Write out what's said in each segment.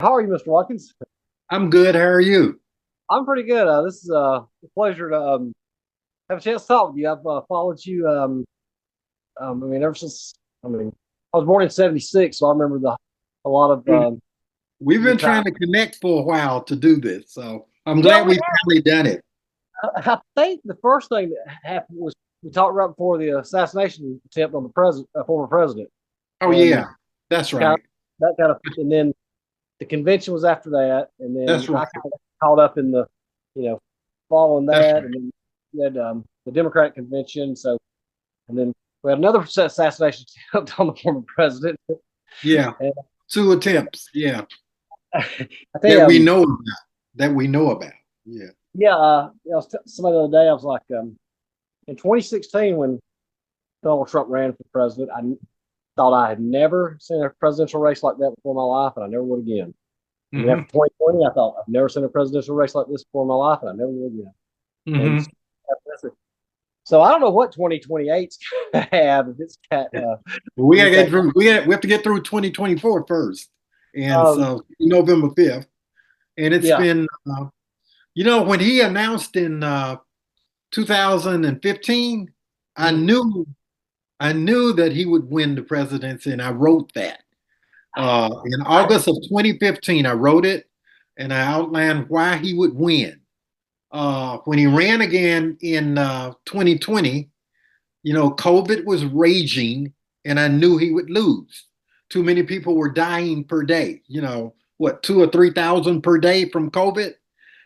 How are you, Mr. Watkins? I'm good. How are you? I'm pretty good. This is a pleasure to have a chance to talk with you. I've followed you. Ever since I was born in '76, so I remember the a lot of We've your been time. trying to connect for a while to do this, so I'm Yeah, glad we finally done it. I think the first thing that happened was we talked right before the assassination attempt on the former president, Oh and yeah, that's kind of right. and then the convention was after that, and then That's I right. kind of caught up in the, you know, following That's that, right. and then we had the Democratic convention. So, and then we had another assassination attempt on the former president. Yeah, And two attempts. Yeah, I think, that we know about. That we know about. Yeah. yeah, I was somebody the other day. I was like, in 2016 when Donald Trump ran for president, I thought I had never seen a presidential race like that before in my life, and I never would again. And then Mm-hmm. after 2020, I thought I've never seen a presidential race like this before in my life, and I never will again. And Mm-hmm. so I don't know what 2028's gonna have if it's got We if gotta it's get got through. We have to get through 2024 first, and um so November 5th. And it's yeah. been, when he announced in 2015, I Mhm. knew I knew that he would win the presidency, and I wrote that. In I, August of 2015, I wrote it and I outlined why he would win. When he ran again in 2020, COVID was raging and I knew he would lose. Too many people were dying per day, what, 2 or 3 thousand per day from COVID.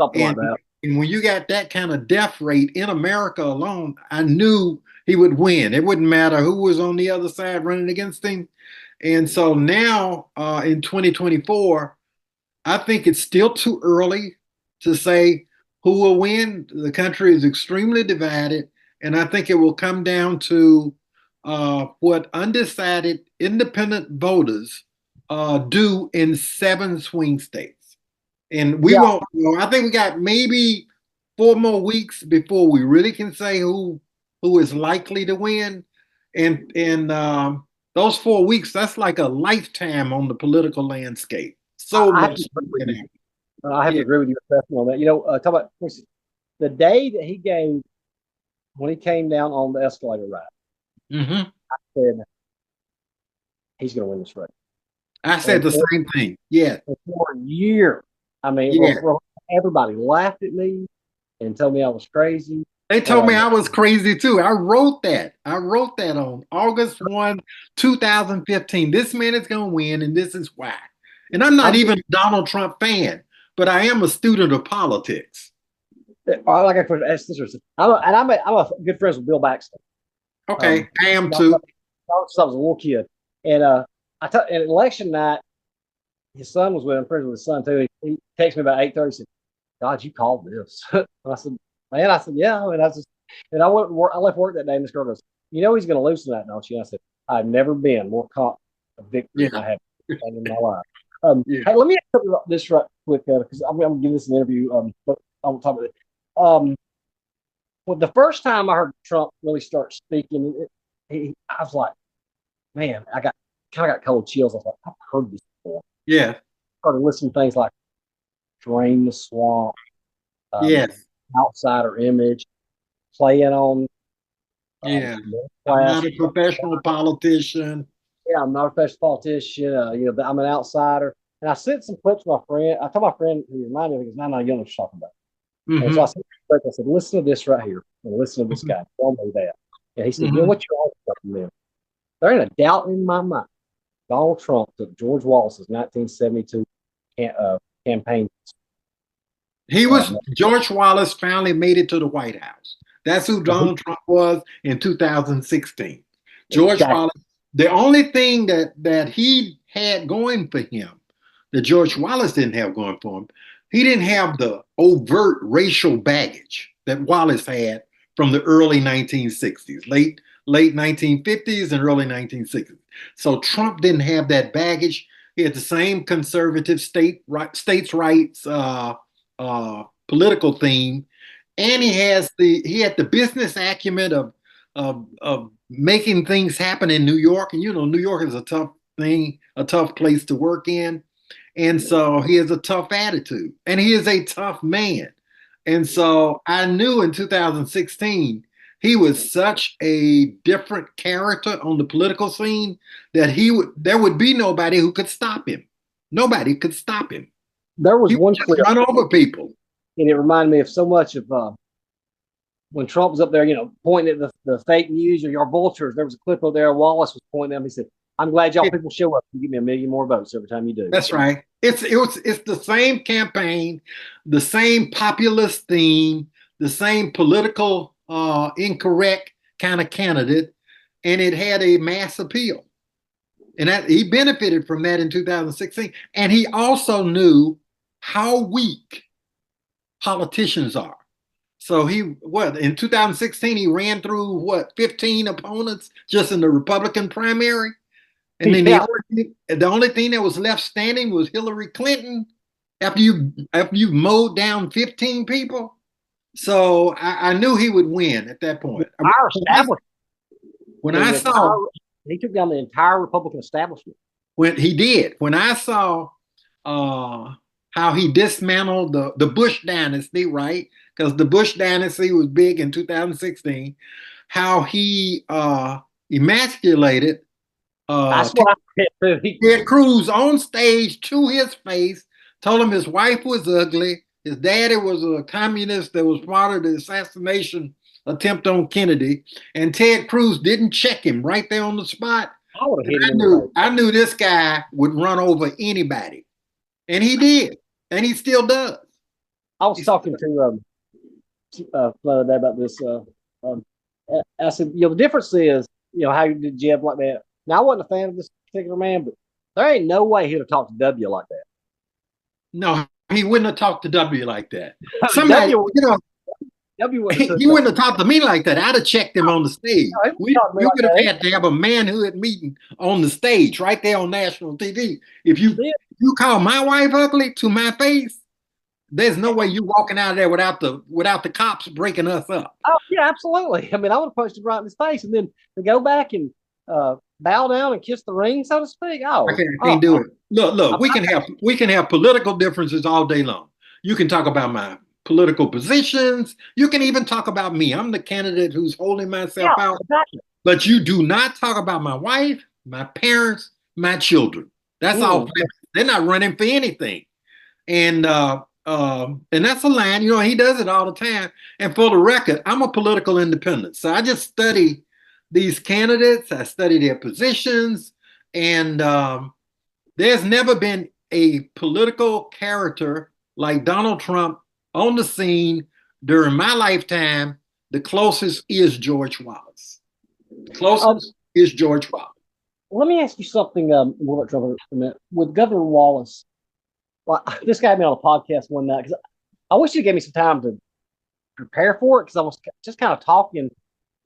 Something And, like that. and when you got that kind of death rate in America alone, I knew he would win. It wouldn't matter who was on the other side running against him. And so now in 2024, I think it's still too early to say who will win. The country is extremely divided, and I think it will come down to what undecided independent voters do in 7 swing states. And we Yeah, won't, I think we got maybe 4 more weeks before we really can say who is likely to win. And those 4 weeks, that's like a lifetime on the political landscape. So I have much to agree with can you. happen. I have to Yeah. agree with you especially on that. Talk about the day that he gave when he came down on the escalator ride. Hmm. Said he's going to win this race, I said and, the same thing. Yeah. for a year, Yeah. everybody laughed at me and told me I was crazy. They told me Um, I was crazy too. I wrote that. I wrote that on August 1, 2015. This man is going to win, and this is why. And I'm not I'm even a Donald Trump fan, but I am a student of politics. I like I asked this. I'm a good friends with Bill Baxter. Okay, Um, I am I too. was a little kid, and and election night, his son was with him, friends with his son too. He texted me about 8:30. Said, "God, you called this?" And I said, "Man," I said, "Yeah." And I went. I left work that day, and this girl goes, "You know he's going to lose tonight, don't you?" And I said, "I've never been more confident of victory than Yeah, I have in my life." yeah. Hey, let me ask you about this right quick because I'm going to give this an interview. But I will talk about it. Um, well, the first time I heard Trump really start speaking, I was like, man, I got kind of got cold chills. I was like, I've heard this before. Yeah, Started listening to things like Drain the Swamp, um, yes, Outsider Image, playing on yeah. middle I'm not class. a professional politician. Yeah, I'm not a professional politician. I'm an outsider. And I sent some clips to my friend. I told my friend who reminded me, because now I know what you're talking about. And so I Hmm. sent some clips. I said, listen to this right here. And listen to this guy. Tell me that. And he said, Hmm. what's your answer from them? There ain't a doubt in my mind. Donald Trump took George Wallace's 1972 campaign. George Wallace finally made it to the White House. That's who So Donald Trump was in 2016. George exactly. Wallace, the only thing that he had going for him, that George Wallace didn't have going for him, he didn't have the overt racial baggage that Wallace had from the early 1960s, late 1950s and early 1960s. So Trump didn't have that baggage. He had the same conservative states' rights political theme, and he had the business acumen of making things happen in New York. And New York is a tough thing, a tough place to work in. And so he has a tough attitude and he is a tough man. And so I knew in 2016, he was such a different character on the political scene that there would be nobody who could stop him. Nobody could stop him. There was He would one just clip, run over people. and it reminded me of so much of when Trump was up there, pointing at the fake news or your vultures. There was a clip over there. Wallace was pointing at him. He said, "I'm glad y'all people show up and give me 1 million more votes every time you do." That's right. It's the same campaign, the same populist theme, the same political incorrect kind of candidate, and it had a mass appeal. And he benefited from that in 2016. And he also knew how weak politicians are. So in 2016, he ran through 15 opponents just in the Republican primary. And then the only thing that was left standing was Hillary Clinton after you mowed down 15 people. So I knew he would win at that point. Our establishment. When I saw he took down the entire Republican establishment. When I saw how he dismantled the Bush dynasty, right? Because the Bush dynasty was big in 2016. How he emasculated That's what I said too. Ted Cruz on stage to his face, told him his wife was ugly, his daddy was a communist that was part of the assassination attempt on Kennedy, and Ted Cruz didn't check him right there on the spot. I knew this guy would run over anybody, and he did, and he still does. I was talking to the other day about this. I said, the difference is, how you did Jeb like that. Now, I wasn't a fan of this particular man, but there ain't no way he'd have talked to W like that. No, he wouldn't have talked to W like that. Somebody, W he wouldn't have talked to me like that. I'd have checked him on the stage. We would have had to have a manhood meeting on the stage right there on national TV. If you call my wife ugly to my face, there's no way you walking out of there without the cops breaking us up. Oh yeah, absolutely. I mean, I would have punched him right in his face, and then to go back and bow down and kiss the ring, so to speak. Oh, I can't do it. Look, we can have political differences all day long. You can talk about my political positions. You can even talk about me. I'm the candidate who's holding myself out. Exactly. But you do not talk about my wife, my parents, my children. That's all. They're not running for anything. And that's a line, he does it all the time. And for the record, I'm a political independent. So I just study these candidates. I study their positions. And there's never been a political character like Donald Trump on the scene during my lifetime. The closest is George Wallace. Is George Wallace. Let me ask you something, with Governor Wallace. Well, this guy had me on a podcast one night because I wish you gave me some time to prepare for it because I was just kind of talking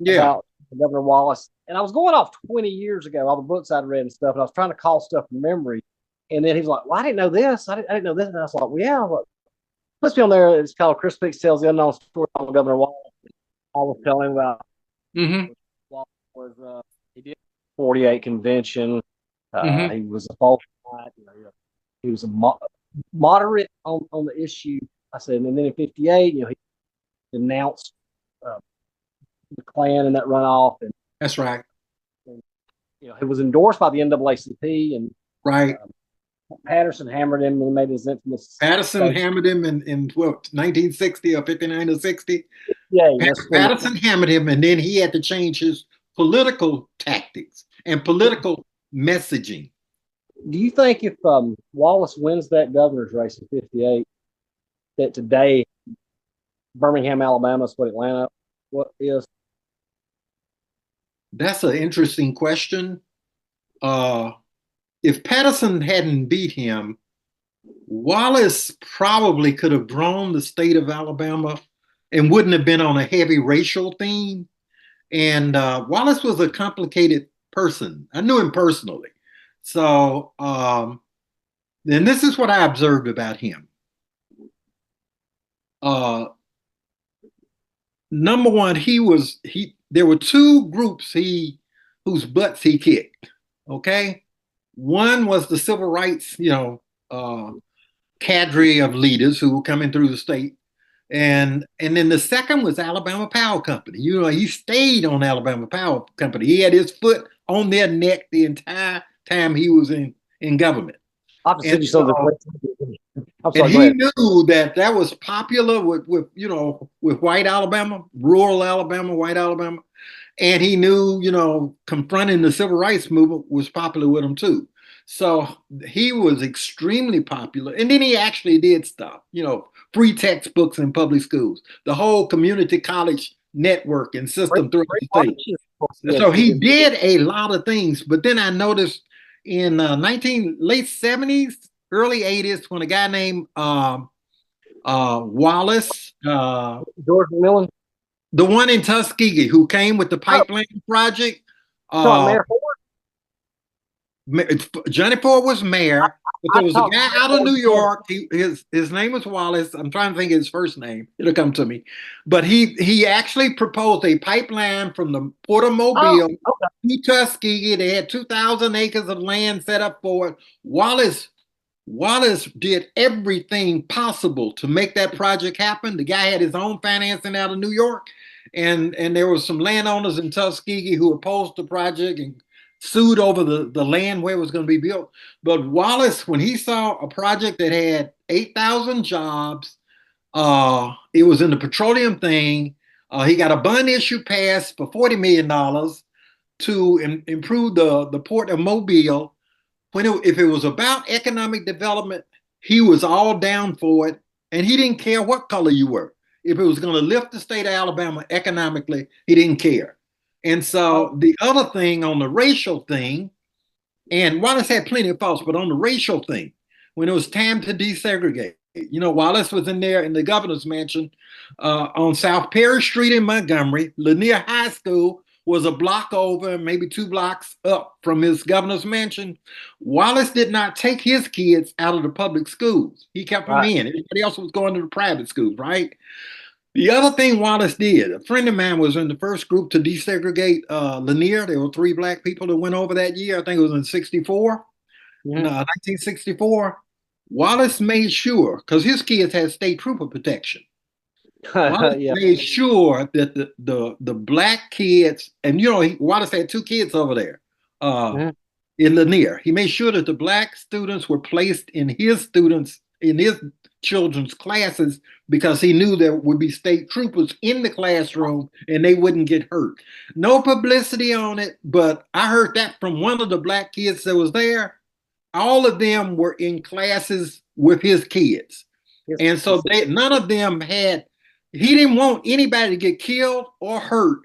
about Governor Wallace. And I was going off 20 years ago, all the books I'd read and stuff, and I was trying to call stuff from memory. And then he was like, "Well, I didn't know this. I didn't know this." And I was like, "Well, yeah, let's be on there." It's called Chris Peeks Tells the Unknown Story on Governor Wallace. I was telling about Wallace he did 48 convention. He was a false knight. He was a moderate on the issue. I said, and then in 58, he denounced the Klan and that runoff. And that's right. And, it was endorsed by the NAACP, and Patterson hammered him and made his infamous. Patterson hammered him in 1960 or 59 or 60. Yeah, Patterson hammered him, and then he had to change his political tactics and political messaging. Do you think if Wallace wins that governor's race in 58, that today Birmingham, Alabama is what Atlanta is? That's an interesting question. If Patterson hadn't beat him, Wallace probably could have drawn the state of Alabama and wouldn't have been on a heavy racial theme. And Wallace was a complicated person. I knew him personally. So, then this is what I observed about him. Number one, there were two groups whose butts he kicked. Okay. One was the civil rights, cadre of leaders who were coming through the state. And then the second was Alabama Power Company. You know, he stayed on Alabama Power Company. He had his foot on their neck the entire time he was in government. I have to And send you some of so, the. I'm and sorry. Go he ahead. knew that that was popular with with white Alabama, rural Alabama, white Alabama. And he knew, confronting the civil rights movement was popular with him too. So he was extremely popular. And then he actually did stuff, free textbooks in public schools, the whole community college network and system throughout the state. So he did a lot of things. But then I noticed in late 70s, early 80s, when a guy named Wallace, George Millen. the one in Tuskegee who came with the pipeline project. Mayor Johnny Ford was mayor, but there was a guy out of New York. His name was Wallace. I'm trying to think of his first name. It'll come to me. But he actually proposed a pipeline from the Port of Mobile to Tuskegee. They had 2,000 acres of land set up for it. Wallace did everything possible to make that project happen. The guy had his own financing out of New York, and there were some landowners in Tuskegee who opposed the project and sued over the land where it was going to be built. But Wallace, when he saw a project that had 8,000 jobs, it was in the petroleum thing. He got a bond issue passed for $40 million to improve the port of Mobile. If it was about economic development, he was all down for it, and he didn't care what color you were. If it was going to lift the state of Alabama economically, he didn't care. And so the other thing on the racial thing, and Wallace had plenty of faults, but on the racial thing, when it was time to desegregate, Wallace was in there in the governor's mansion on South Perry Street in Montgomery. Lanier High School was a block over, maybe 2 blocks up from his governor's mansion. Wallace did not take his kids out of the public schools. He kept them in. Everybody else was going to the private schools, right? The other thing Wallace did, a friend of mine was in the first group to desegregate Lanier. There were 3 black people that went over that year. I think it was in 64, 1964. Wallace made sure, because his kids had state trooper protection. Wallace made sure that the black kids, and Wallace had 2 kids over there in Lanier. He made sure that the black students were placed in his children's classes because he knew there would be state troopers in the classroom and they wouldn't get hurt. No publicity on it, but I heard that from one of the black kids that was there. All of them were in classes with his kids. And so none of them he didn't want anybody to get killed or hurt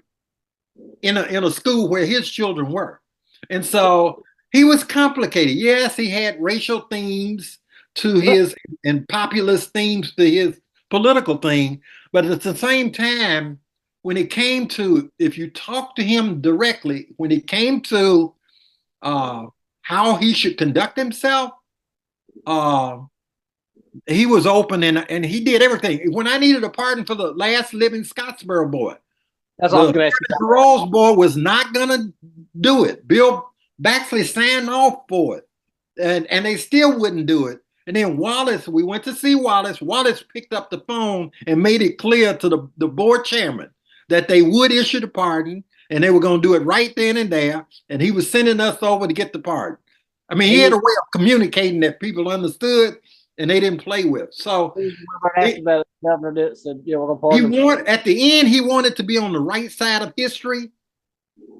in a school where his children were. And so he was complicated. Yes, he had racial themes to his and populist themes to his political thing. But at the same time, when it came to, if you talk to him directly, when it came to how he should conduct himself, he was open and he did everything. When I needed a pardon for the last living Scottsboro boy, that's all I was going to ask you. The Rose boy was not going to do it. Bill Baxley signed off for it, and they still wouldn't do it. And then Wallace, we went to see Wallace. Wallace picked up the phone and made it clear to the board chairman that they would issue the pardon and they were going to do it right then and there. And he was sending us over to get the pardon. I mean, he had a way of communicating that people understood and they didn't play with. So at the end, he wanted to be on the right side of history.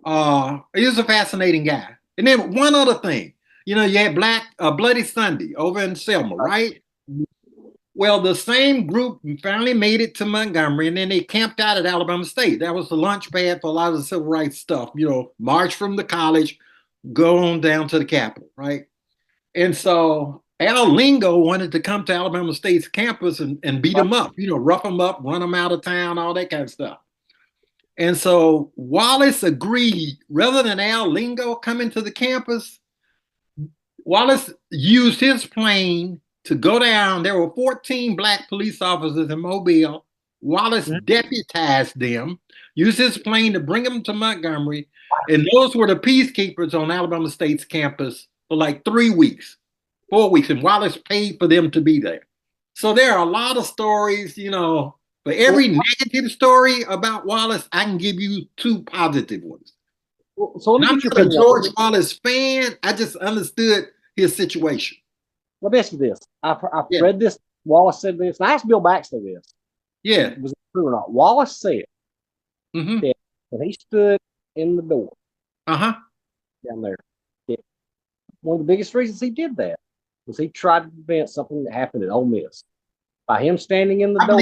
He was a fascinating guy. And then one other thing. You had Bloody Sunday over in Selma, right? Well, the same group finally made it to Montgomery, and then they camped out at Alabama State. That was the launch pad for a lot of the civil rights stuff. March from the college, go on down to the Capitol, right? And so Al Lingo wanted to come to Alabama State's campus and beat them up, rough them up, run them out of town, all that kind of stuff. And so Wallace agreed, rather than Al Lingo coming to the campus, Wallace used his plane to go down. There were 14 black police officers in Mobile. Wallace deputized them, used his plane to bring them to Montgomery. And those were the peacekeepers on Alabama State's campus for like 3 weeks 4 weeks, and Wallace paid for them to be there. So there are a lot of stories, for every negative story about Wallace, I can give you 2 positive ones. So let me I'm get your not a opinion. George Wallace fan. I just understood his situation. Let me ask you this. I've Yeah. read this. Wallace said this. And I asked Bill Baxter this. Yeah. Was it true or not? Wallace said Mm-hmm. that when he stood in the door Uh-huh. down there, that one of the biggest reasons he did that was he tried to prevent something that happened at Ole Miss. By him standing in the door.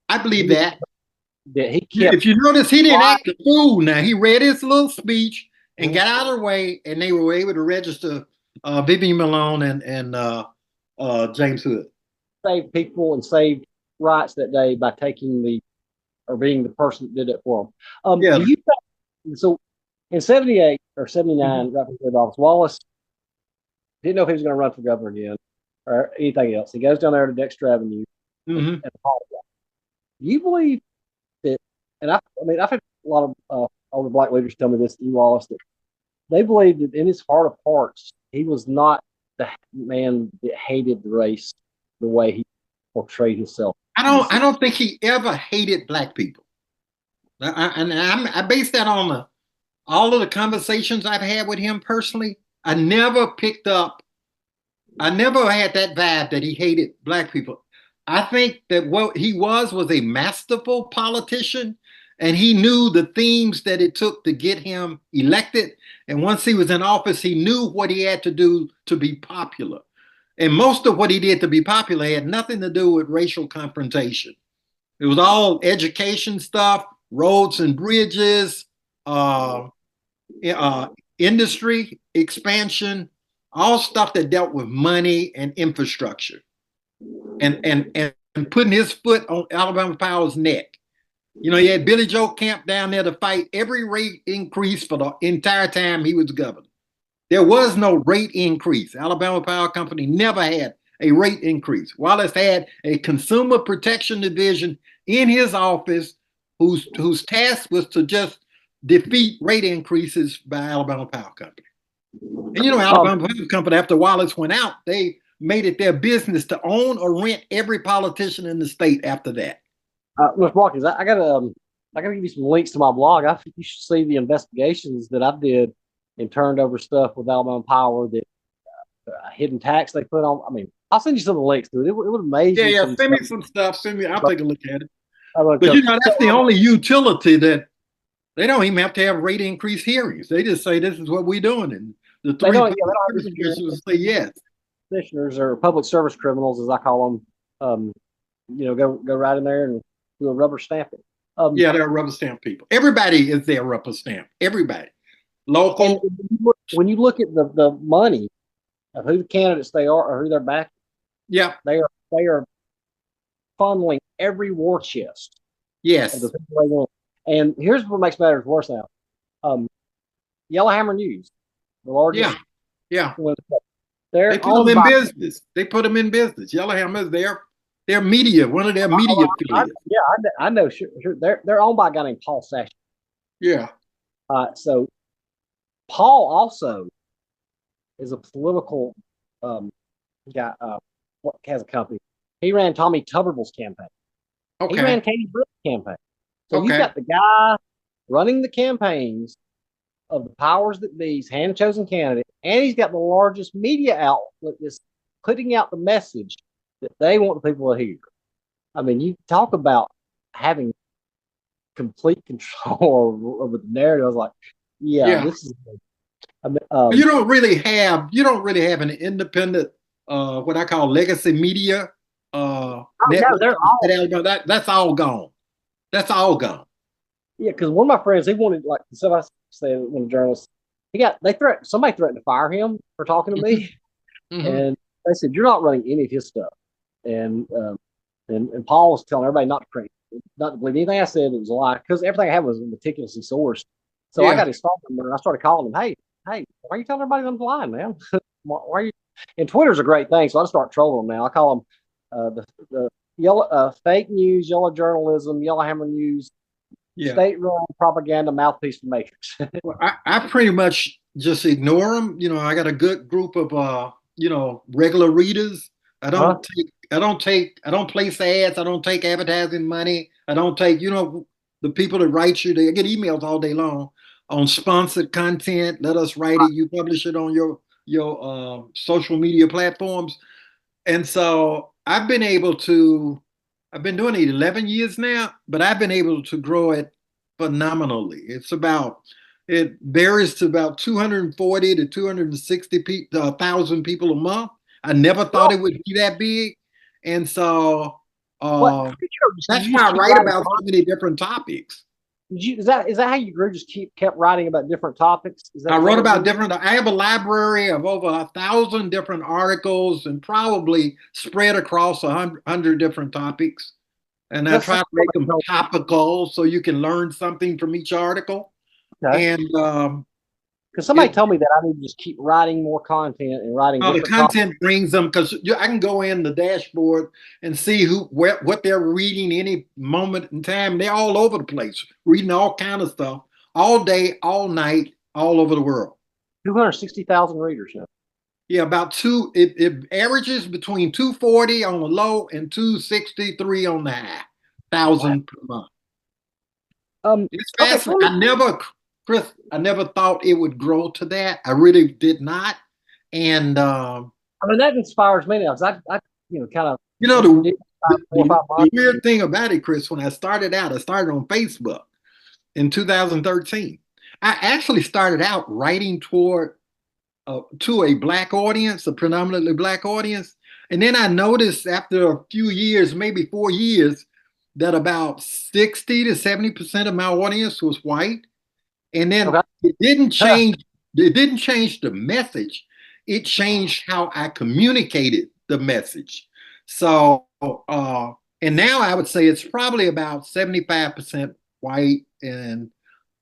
I believe that. That he kept. If you notice, he didn't act a fool. Now, he read his little speech and got out of the way, and they were able to register Vivian Malone and James Hood. Saved people and saved rights that day by being the person that did it for them. Yeah. Do you think, so in 78 or 79, right before the office, Wallace didn't know if he was going to run for governor again or anything else. He goes down there to Dexter Avenue at the Hall. Do you believe that, and I've had a lot of older black leaders tell me this, Wallace, that they believe that in his heart of hearts, he was not the man that hated the race the way he portrayed himself. I don't think he ever hated black people. I base that on all of the conversations I've had with him personally. I never had that vibe that he hated black people. I think that what he was a masterful politician, and he knew the themes that it took to get him elected. And once he was in office, he knew what he had to do to be popular. And most of what he did to be popular had nothing to do with racial confrontation. It was all education stuff, roads and bridges, industry expansion, all stuff that dealt with money and infrastructure. And putting his foot on Alabama Power's neck. You had Billy Joe Camp down there to fight every rate increase for the entire time he was governor. There was no rate increase. Alabama Power Company never had a rate increase. Wallace had a consumer protection division in his office whose task was to just defeat rate increases by Alabama Power Company. And Alabama Power Company, after Wallace went out, they made it their business to own or rent every politician in the state after that. Mr. Watkins, I gotta give you some links to my blog. I think you should see the investigations that I did and turned over stuff with Alabama Power, that hidden tax they put on. I mean, I'll send you some of the links to it. It would amaze you. Yeah, send me some stuff. I'll take a look at it. But that's the only utility that they don't even have to have rate increase hearings. They just say this is what we're doing, and the three commissioners say yes. Commissioners or public service criminals, as I call them, go right in there and do a rubber stamping. They're rubber stamp people. Everybody is their rubber stamp. Everybody. Local. When you look at the money of who the candidates they are or who they're backing, they are funneling every war chest. Yes. Of the people they want. And here's what makes matters worse now. Yellowhammer News, the largest. Yeah. They put them in business. Yellowhammer is their media, one of their media affiliates. I know. Sure. They're owned by a guy named Paul Sash. Yeah. So Paul also is a political guy. What has a company? He ran Tommy Tuberville's campaign. Okay. He ran Katie Britt's campaign. So you've got the guy running the campaigns of the powers that be's hand-chosen candidate, and he's got the largest media outlet that's putting out the message that they want the people to hear. I mean, you talk about having complete control over the narrative. I was like, this is. You don't really have an independent, what I call legacy media. Network. That's all gone. That's all gone. Yeah, because one of my friends, he wanted, like somebody said, when a journalist, somebody threatened to fire him for talking to me, and they said, "You're not running any of his stuff." And Paul was telling everybody not to believe anything I said. It was a lie, because everything I had was meticulously sourced. So I got his phone number and I started calling him. Hey, why are you telling everybody I'm lying, man? Why are you? And Twitter's a great thing, so I just start trolling them now. I call them the yellow fake news, yellow journalism, Yellowhammer News, state-run propaganda mouthpiece for Matrix. Well, I pretty much just ignore them. I got a good group of regular readers. Huh? I don't place ads. I don't take advertising money. I don't take, the people that write you, they get emails all day long on sponsored content. Let us write it. You publish it on your social media platforms. And so I've been doing it 11 years now, but I've been able to grow it phenomenally. It varies to about 240 to 260,000 people a month. I never thought it would be that big. And so What? uh, Did that's you why just I keep write writing? about so many different topics. Is that how you grew? Just kept writing about different topics? Is I that wrote what it about is? I have a library of over 1,000 different articles and probably spread across 100 different topics. And I That's try to make them topical so you can learn something from each article. okay. And Because somebody it told me that I need to just keep writing more content and writing the different topics. content brings them because I can go in the dashboard and see what they're reading any moment in time. They're all over the place, reading all kind of stuff all day, all night, all over the world. 260,000 readers now. Yeah, about it averages between 240 on the low and 263 on the high, Wow. thousand per month. It's Okay. So fascinating. Chris, I never thought it would grow to that. I really did not. And I mean, that inspires me now. 'Cause I kind of you know did the, 4 or 5 months. the weird thing about it, Chris, when I started out, I started on Facebook in 2013. I actually started out writing to a black audience, a predominantly black audience. And then I noticed after a few years, maybe 4 years, that about 60 to 70% of my audience was white. And then Okay. it didn't change the message. It changed how I communicated the message. So and now I would say it's probably about 75% white and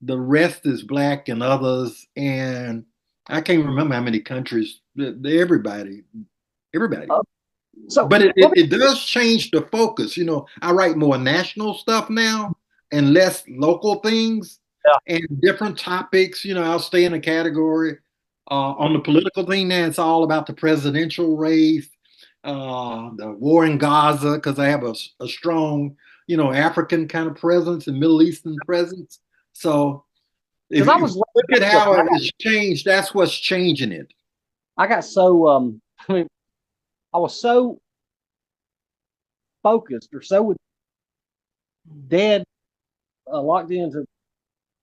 the rest is black and others. And I can't remember how many countries. Everybody. Uh, so But let me. it does change the focus. I write more national stuff now and less local things Yeah. and different topics. I'll stay in a category. On the political thing now, it's all about the presidential race, the war in Gaza, because I have a strong, African kind of presence and Middle Eastern presence. So if Because I you was look at look, how it has changed, that's what's changing it. I got so I mean, I was so focused or so dead locked into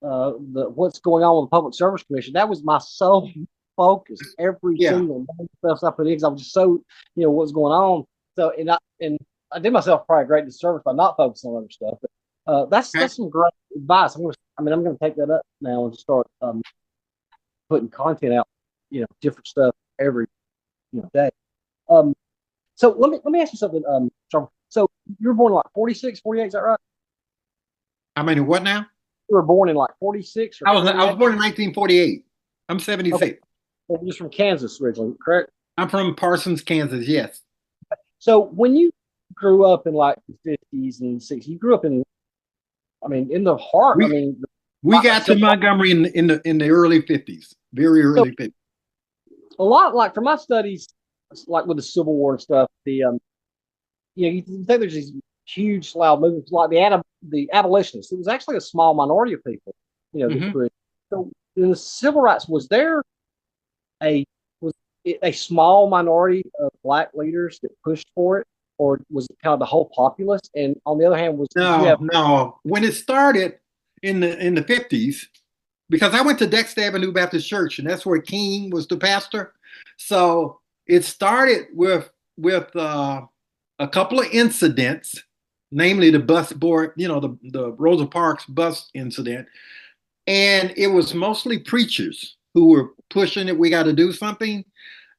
the what's going on with the Public Service Commission. That was my sole focus every Yeah. single day stuff I put in because I was just so what's going on. So and I did myself probably a great disservice by not focusing on other stuff. But Okay. that's some great advice. I'm gonna take that up now and start putting content out, different stuff every day. Um, so let me ask you something, Trevor. So you were born in like 46, 48, is that right? How many what now? You were born in like 46 or I was 48? born in 1948. I'm Okay. 76. Well, you're just from Kansas originally, correct? I'm from Parsons, Kansas. Yes. So when you grew up in like the 50s and 60s, you grew up in the heart. We we got So to Montgomery in the early 50s, very so early 50s. a lot like for my studies, like with the Civil War and stuff, you think there's these huge, loud movements like the abolitionists. It was actually a small minority of people, that Hmm. pushed. So in the civil rights, a was it a small minority of black leaders that pushed for it, or was it kind of the whole populace? And on the other hand, did you No, have no. When it started in the 50s, because I went to Dexter Avenue Baptist Church, and that's where King was the pastor. So it started with a couple of incidents, namely the bus board, the Rosa Parks bus incident, and it was mostly preachers who were pushing it. We got to do something,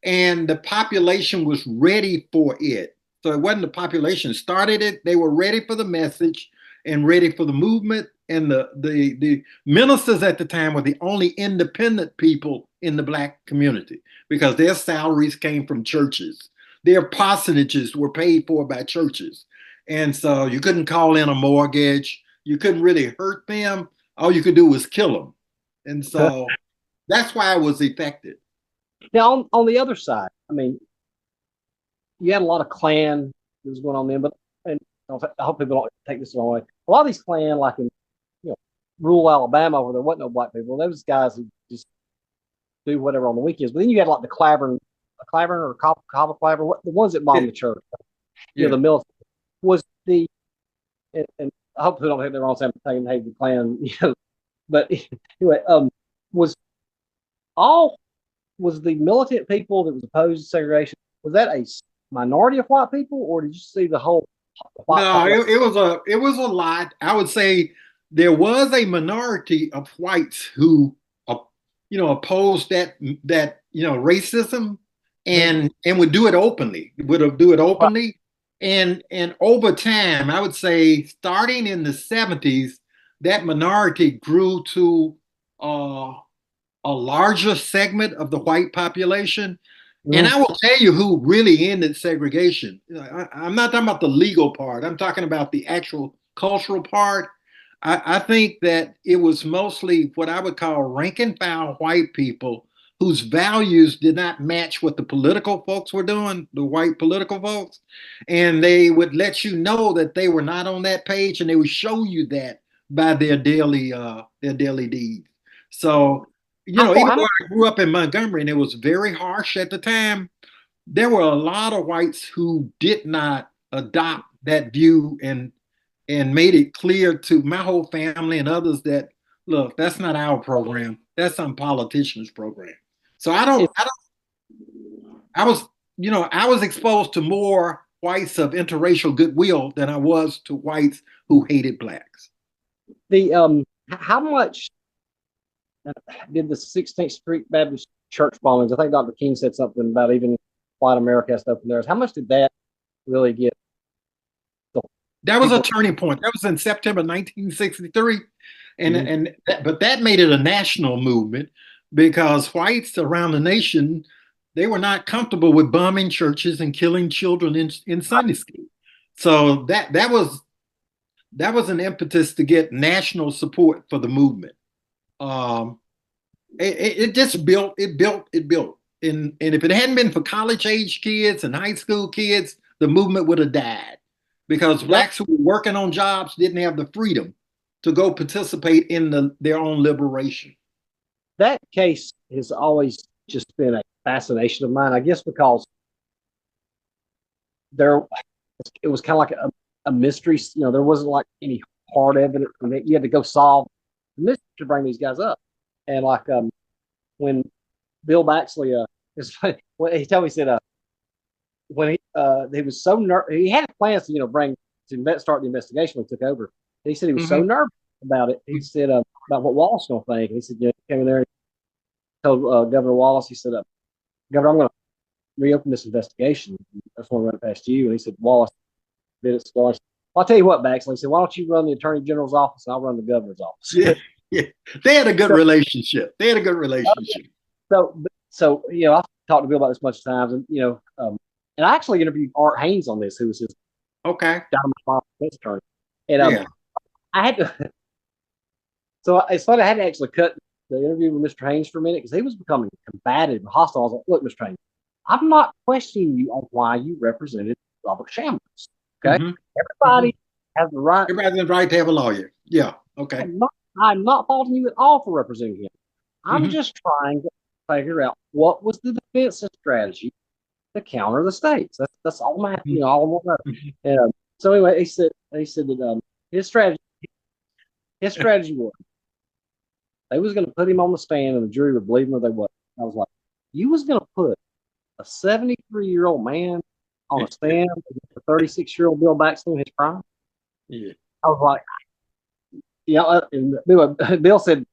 and the population was ready for it. So it wasn't the population started it; they were ready for the message and ready for the movement. And the ministers at the time were the only independent people in the black community because their salaries came from churches. Their parsonages were paid for by churches, and so you couldn't call in a mortgage. You couldn't really hurt them. All you could do was kill them, and so that's why it was effective. now on the other side? I mean, you had a lot of Klan that was going on then, but and I hope people don't take this the wrong way. A lot of these Klan, like in rural Alabama, where there wasn't no black people, there was guys who just do whatever on the weekends. But then you had like the Clavern or Cobble Claver, the ones that bombed the church. The military was and I hope people don't take the wrong side of hate the Klan, but anyway, was the militant people that was opposed to segregation, was that a minority of white people, or did you see the whole white No, it was a lot. I would say there was a minority of whites who opposed that racism and would do it openly, and over time, I would say starting in the 70s, that minority grew to a larger segment of the white population. And I will tell you who really ended segregation. I'm not talking about the legal part. I'm talking about the actual cultural part. I think that it was mostly what I would call rank and file white people whose values did not match what the political folks were doing, the white political folks. And they would let you know that they were not on that page, and they would show you that by their daily deeds. So, even though I grew up in Montgomery and it was very harsh at the time, there were a lot of whites who did not adopt that view and made it clear to my whole family and others that, look, that's not our program. That's some politician's program. So I was exposed to more whites of interracial goodwill than I was to whites who hated blacks. How much did the 16th Street Baptist Church bombings? I think Dr. King said something about even white America has to open theirs. How much did that really get? That was a turning point. That was in September 1963. But that made it a national movement because whites around the nation, they were not comfortable with bombing churches and killing children in Sunday school. So that was an impetus to get national support for the movement. It just built. And if it hadn't been for college age kids and high school kids, the movement would have died because blacks who were working on jobs didn't have the freedom to go participate in their own liberation. That case has always just been a fascination of mine, I guess, because it was kind of like a mystery. There wasn't like any hard evidence. You had to go solve the mystery to bring these guys up. And like when Bill Baxley, he told me, he said, when he was so nervous, he had plans to start the investigation when he took over. And he said he was so nervous about it. He said about what Wallace was going to think. And he said, he came in there and told Governor Wallace, he said, Governor, I'm going to reopen this investigation. I just want to run it past you. And he said, Wallace did it. So I'll tell you what, Baxley. He said, why don't you run the Attorney General's office and I'll run the governor's office. Yeah. They had a good relationship. So I've talked to Bill about this much times, and and I actually interviewed Art Haynes on this, who was his defense attorney, and I had to. So it's funny. I had to actually cut the interview with Mr. Haynes for a minute because he was becoming combative and hostile. I was like, "Look, Mr. Haynes, I'm not questioning you on why you represented Robert Shambliss. Okay, everybody has the right. Everybody has the right to have a lawyer. Yeah, okay. I'm not faulting you at all for representing him. I'm just trying to figure out what was the defensive strategy to counter the states. That's all I'm asking. All I want to know. So anyway, he said that his strategy was they was going to put him on the stand and the jury would believe him or they wasn't. I was like, you was going to put a 73-year-old man on a stand against a 36-year-old Bill Baxley in his prime? Yeah. I was like, and Bill said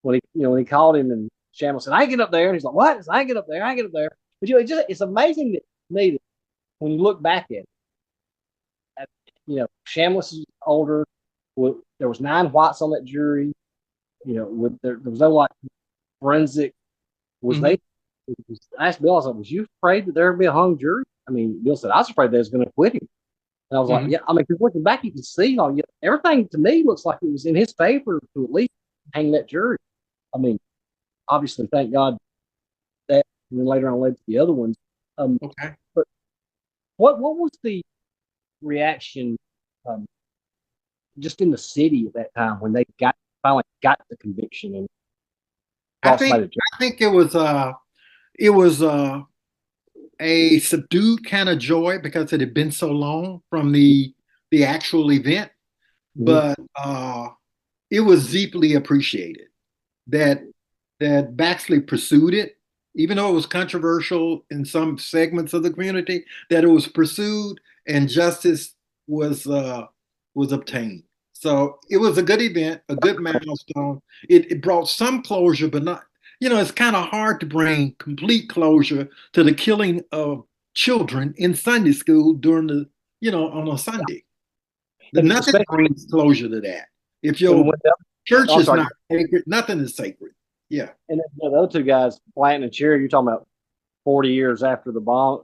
when he called him and Shambliss said, I get up there. And he's like, what? I get up there. But it's amazing to me that when you look back at Shambliss is older. There was 9 whites on that jury. There was no like forensic. I asked Bill, I was like, was you afraid that there would be a hung jury? I mean, Bill said, I was afraid they was going to acquit him. And I was like, yeah, I mean, because looking back, you can see everything to me looks like it was in his favor to at least hang that jury. I mean, obviously, thank God that, and then later on led to the other ones. Okay. But what was the reaction, um, just in the city at that time when they finally got the conviction and I brought think somebody to jail? I think it was a subdued kind of joy because it had been so long from the actual event, Mhm. but it was deeply appreciated that Baxley pursued it, even though it was controversial in some segments of the community, that it was pursued and justice was obtained. So it was a good event, a good milestone. It brought some closure, but not, it's kind of hard to bring complete closure to the killing of children in Sunday school during on a Sunday. And Nothing especially brings closure to that. If and your when the, church oh, I'm is sorry, not sacred, nothing is sacred. Yeah. and then the other two guys, Blanton and Cherry, you're talking about 40 years after the bomb.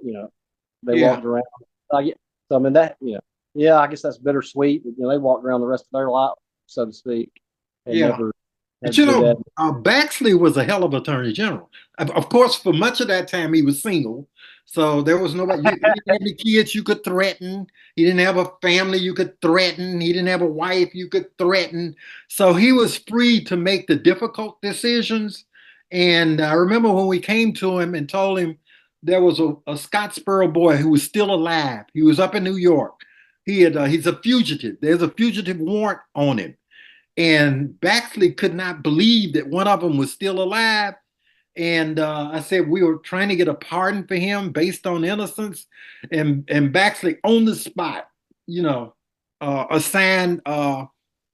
They Yeah. walked around. Yeah, so I mean yeah, I guess that's bittersweet. But, they walked around the rest of their life, so to speak, and Yeah. never But had to do that. Baxley was a hell of an attorney general. Of course, for much of that time, he was single. So there was nobody, he didn't have any kids you could threaten. He didn't have a family you could threaten. He didn't have a wife you could threaten. So he was free to make the difficult decisions. And I remember when we came to him and told him there was a Scottsboro boy who was still alive. He was up in New York. He's a fugitive. There's a fugitive warrant on him. And Baxley could not believe that one of them was still alive. And I said we were trying to get a pardon for him based on innocence. And Baxley on the spot, assigned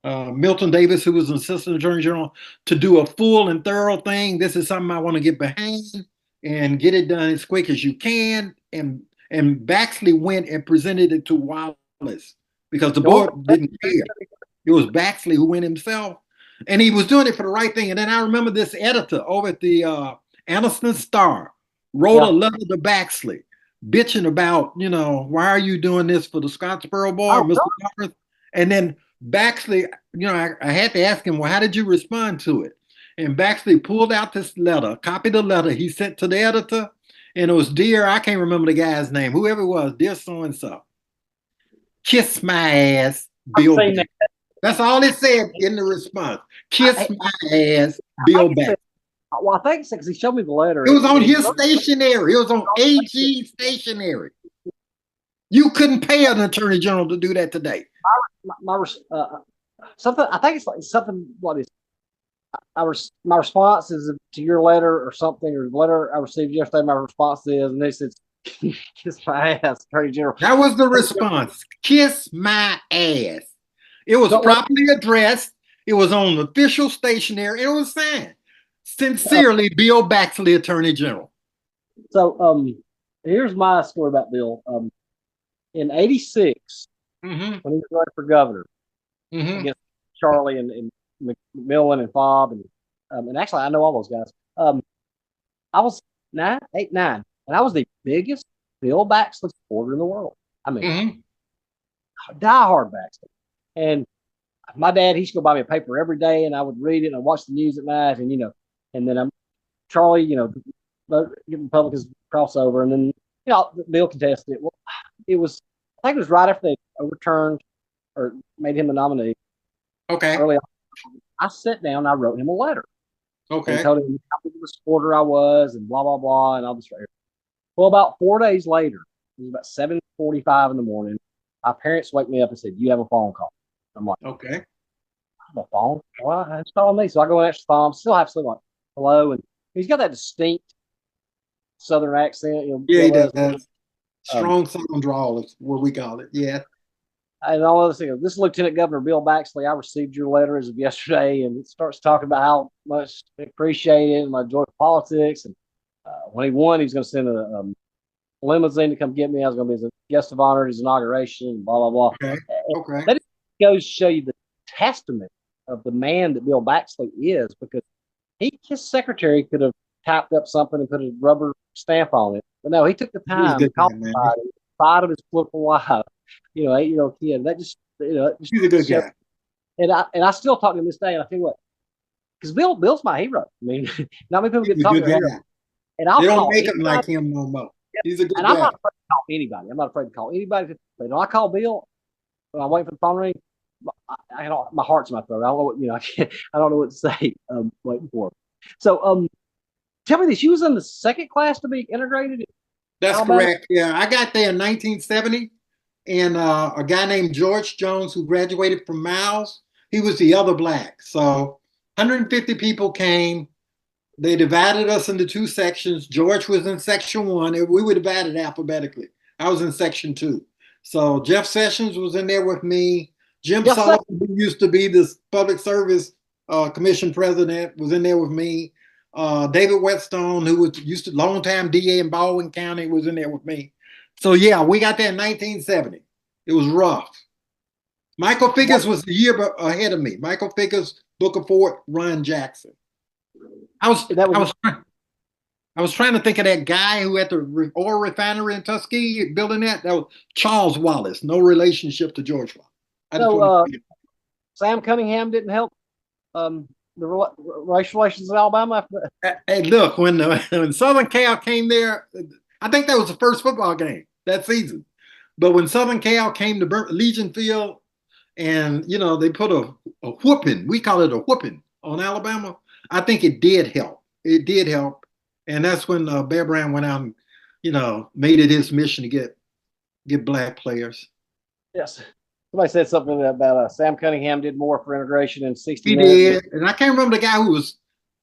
Milton Davis, who was an assistant attorney general, to do a full and thorough thing. This is something I want to get behind and get it done as quick as you can. And Baxley went and presented it to Wallace because the board didn't care. It was Baxley who went himself, and he was doing it for the right thing. And then I remember this editor over at the Anniston Star wrote a Yeah. letter to Baxley, bitching about, why are you doing this for the Scottsboro boy, Oh, Mr. Garner? And then Baxley, I had to ask him, well, how did you respond to it? And Baxley pulled out this letter, copied the letter he sent to the editor, and it was dear, I can't remember the guy's name, whoever it was, dear so and so, kiss my ass, I've Bill seen that. Baxley. That's all it said in the response. Kiss I, my ass, I Bill think it Baxley. said, well, I think it's because he showed me the letter. It was on And he his wrote stationery. It was on AG stationery. You couldn't pay an attorney general to do that today. my something. I think it's like something like this. My response is to your letter or something, or the letter I received yesterday. My response is, and they said, "Kiss my ass, Attorney General." That was the response. Kiss my ass. It was Don't let, properly addressed. It was on official stationery. It was signed. uh, Sincerely, Bill Baxley, Attorney General. so here's my story about Bill. In '86, Mm-hmm. when he was running for governor Mm-hmm. against Charlie and McMillan and Fobb, and actually I know all those guys. I was 9, and I was the biggest Bill Baxley supporter in the world. I mean, Mm-hmm. diehard Baxley. And my dad, he used to go buy me a paper every day, and I would read it and I'd watch the news at night, and then Charlie, the Republicans crossover, and then Bill contested it. Well, I think it was right after they overturned or made him the nominee. Okay. Early on, I sat down, and I wrote him a letter and Okay. told him how big of a supporter I was, and blah blah blah, and all this. Well, about 4 days later, it was about 7:45 in the morning. My parents wake me up and said, "You have a phone call." I'm like, Okay. "I have a phone? Well, it's calling me." So I go and answer the phone. Still have to say like, "Hello," and he's got that distinct Southern accent. Yeah, he Bill has. does. Um, Strong Southern drawl is what we call it. Yeah. and all other things. This is Lieutenant Governor Bill Baxley. I received your letter as of yesterday, and it starts talking about how much I appreciate it and my joy for politics. And when he won, he was going to send a limousine to come get me. I was going to be as a guest of honor at his inauguration, and blah blah blah. Okay. Okay. That goes to show you the testament of the man that Bill Baxley is, because his secretary could have typed up something and put a rubber stamp on it, but no, he took the He's a time to good call guy, man. somebody, spite of his political life. 8-year-old kid. That just He's a good guy. And I still talk to him this day, and I feel what, because Bill's my hero. I mean, not many people get He's to a talk good to him, guy. and I'll They don't call make him anybody. like him no more. He's a good And I'm guy. not afraid to call anybody. I'm not afraid to call anybody. But when I call Bill, when I'm waiting for the phone ring, I don't. My heart's in my throat. I don't know what I can't. I don't know what to say. Waiting for him. So tell me this: you was in the second class to be integrated in That's Alabama. correct. Yeah, I got there in 1970, and a guy named George Jones, who graduated from Miles, he was the other black. So 150 people came. They divided us into two sections. George was in section one, and we were divided alphabetically. I was in section two. So Jeff Sessions was in there with me. Jim Yes, sir. Sullivan, who used to be the public service commission president, was in there with me. David Whetstone, who was used to longtime DA in Baldwin County, was in there with me. So yeah, we got there in 1970. It was rough. Michael Figgis was a year ahead of me. Michael Figgis, Booker Ford, Ron Jackson. I was That was I was I was trying to think of that guy who had the oil refinery in Tuskegee building that. That was Charles Wallace. No relationship to George Wallace. I just so. want to Sam Cunningham didn't help the racial relations in Alabama. Hey, look, when Southern Cal came there, I think that was the first football game that season. But when Southern Cal came to Legion Field, and they put a whooping, we call it a whooping on Alabama. I think it did help. It did help, and that's when Bear Brown went out and made it his mission to get black players. Yes. Somebody said something about Sam Cunningham did more for integration in 60 He minutes. did, and I can't remember the guy who was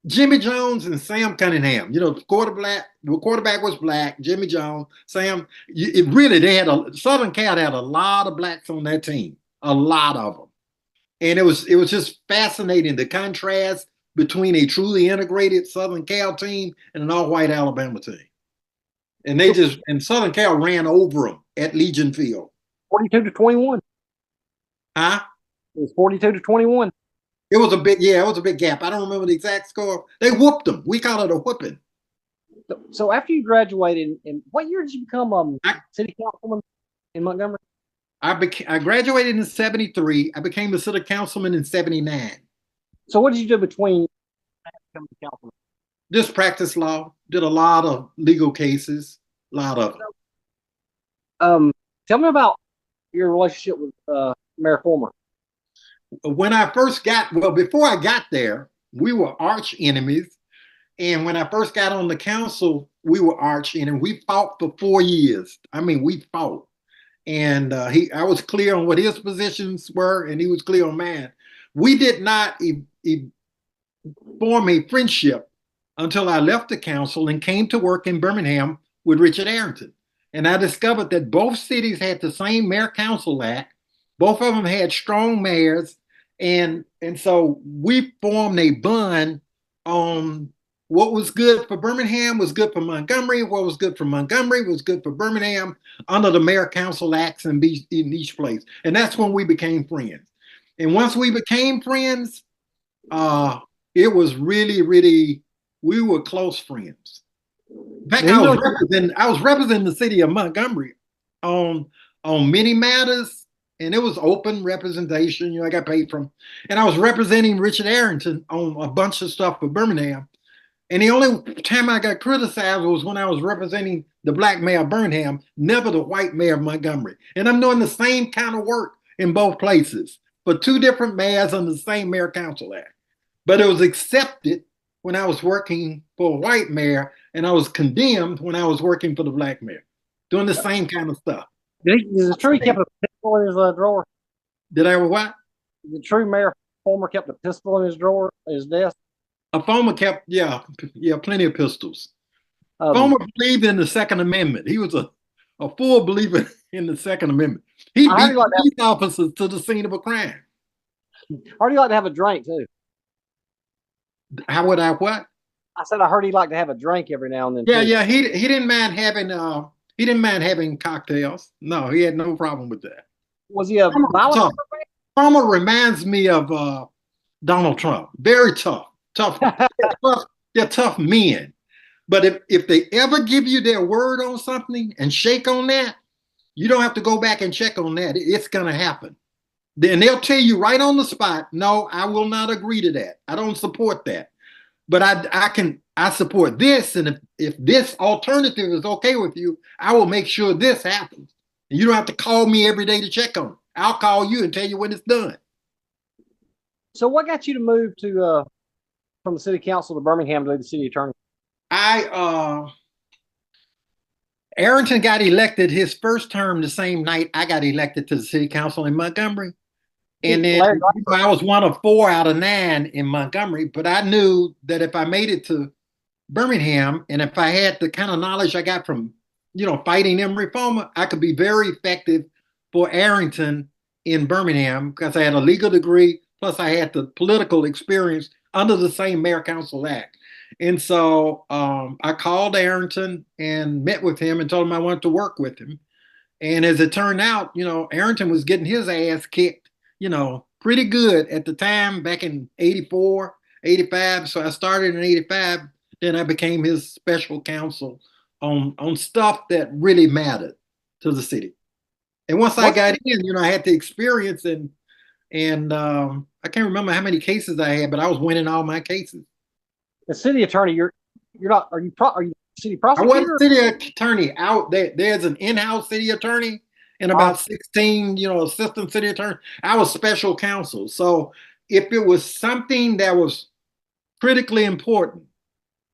Jimmy Jones and Sam Cunningham. The quarterback was black. Jimmy Jones, Sam. They had Southern Cal had a lot of blacks on that team, a lot of them, and it was just fascinating the contrast between a truly integrated Southern Cal team and an all-white Alabama team. And Southern Cal ran over them at Legion Field. 42-21. Huh? It was 42-21. It was a big gap. I don't remember the exact score. They whooped them. We call it a whooping. So after you graduated, in what year did you become city councilman in Montgomery? I graduated in 73. I became a city councilman in 79. So what did you do between becoming councilman? Just practice law. Did a lot of legal cases. A lot of them. Tell me about your relationship with Mayor Fulmer. When I first before I got there, we were arch enemies. And when I first got on the council, we were arch enemies. We fought for 4 years. I mean, we fought. And I was clear on what his positions were, and he was clear on mine. We did not form a friendship until I left the council and came to work in Birmingham with Richard Arrington. And I discovered that both cities had the same mayor-council act. Both of them had strong mayors. And so we formed a bond on what was good for Birmingham was good for Montgomery. What was good for Montgomery was good for Birmingham under the mayor-council acts in each place. And that's when we became friends. And once we became friends, it was really, really, we were close friends. In fact, I was representing the city of Montgomery on many matters, and it was open representation. I got paid from, and I was representing Richard Arrington on a bunch of stuff for Birmingham. And the only time I got criticized was when I was representing the black mayor of Birmingham, never the white mayor of Montgomery. And I'm doing the same kind of work in both places for two different mayors under the same mayor-council act. But it was accepted when I was working for a white mayor, and I was condemned when I was working for the black mayor, doing the same kind of stuff. Is it true he kept a pistol in his drawer? Did I what? Is it true Mayor Fulmer kept a pistol in his drawer, his desk? A Fulmer kept, plenty of pistols. Fulmer believed in the Second Amendment. He was a full believer in the Second Amendment. He beat police officers to the scene of a crime. How do you like to have a drink too? How would I what? I said I heard he liked to have a drink every now and then. Yeah. He didn't mind having cocktails. No, he had no problem with that. Was he a violent? Fulmer reminds me of Donald Trump. Very tough. They're tough men. But if they ever give you their word on something and shake on that, you don't have to go back and check on that. It's gonna happen. Then they'll tell you right on the spot, no, I will not agree to that. I don't support that. But I I support this, and if this alternative is okay with you, I will make sure this happens. And you don't have to call me every day to check on it. I'll call you and tell you when it's done. So what got you to move to from the city council to Birmingham to be the city attorney? I Arrington got elected his first term the same night I got elected to the city council in Montgomery. And then Larry, I was one of 4 out of 9 in Montgomery, but I knew that if I made it to Birmingham and if I had the kind of knowledge I got from, fighting them reformer, I could be very effective for Arrington in Birmingham because I had a legal degree, plus I had the political experience under the same Mayor Council Act. And so I called Arrington and met with him and told him I wanted to work with him. And as it turned out, Arrington was getting his ass kicked, pretty good at the time back in 84, 85. So I started in 85. Then I became his special counsel on stuff that really mattered to the city. And once I got in, I had the experience and I can't remember how many cases I had, but I was winning all my cases. The city attorney, you're not. Are you city I prosecutor? wasn't city attorney out there. There's an in-house city attorney and about 16, assistant city attorney. I was special counsel. So if it was something that was critically important,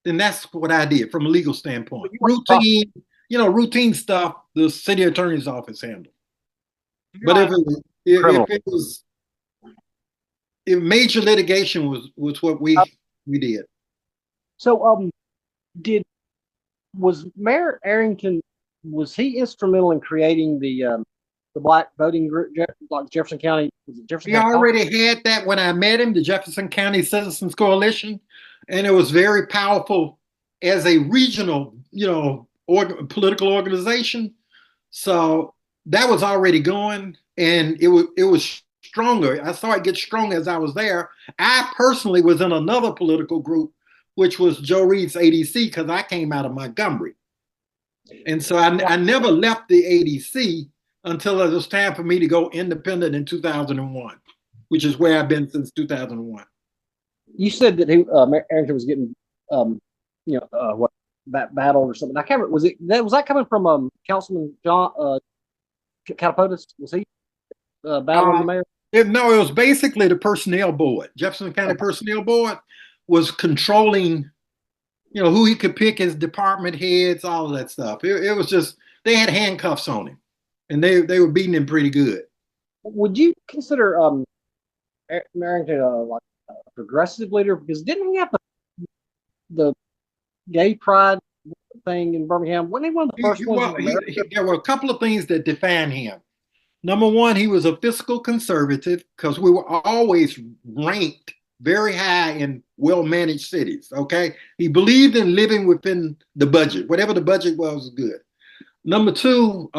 then that's what I did from a legal standpoint. Routine stuff, the city attorney's office handled. But if major litigation was what we did. So was Mayor Arrington, was he instrumental in creating the black voting group, like Jefferson County? Was it Jefferson County? He already had that when I met him, the Jefferson County Citizens Coalition, and it was very powerful as a regional, political organization. So that was already going, and it was stronger. I saw it get stronger as I was there. I personally was in another political group, which was Joe Reed's ADC, because I came out of Montgomery. And so I never left the ADC until it was time for me to go independent in 2001, which is where I've been since 2001. You said that Arrington was getting, battled or something. I can't remember. Was that coming from Councilman John Catapotis? Was he battling the mayor? No, it was basically the personnel board. Jefferson County Personnel Board was controlling, who he could pick as department heads, all of that stuff. It was just, they had handcuffs on him, and they were beating him pretty good. Would you consider Arrington like a progressive leader? Because didn't he have the gay pride thing in Birmingham? Wasn't he one of the first ones? There were a couple of things that defined him. Number one, he was a fiscal conservative because we were always ranked very high in well-managed cities. Okay, he believed in living within the budget, whatever the budget was good. Number two,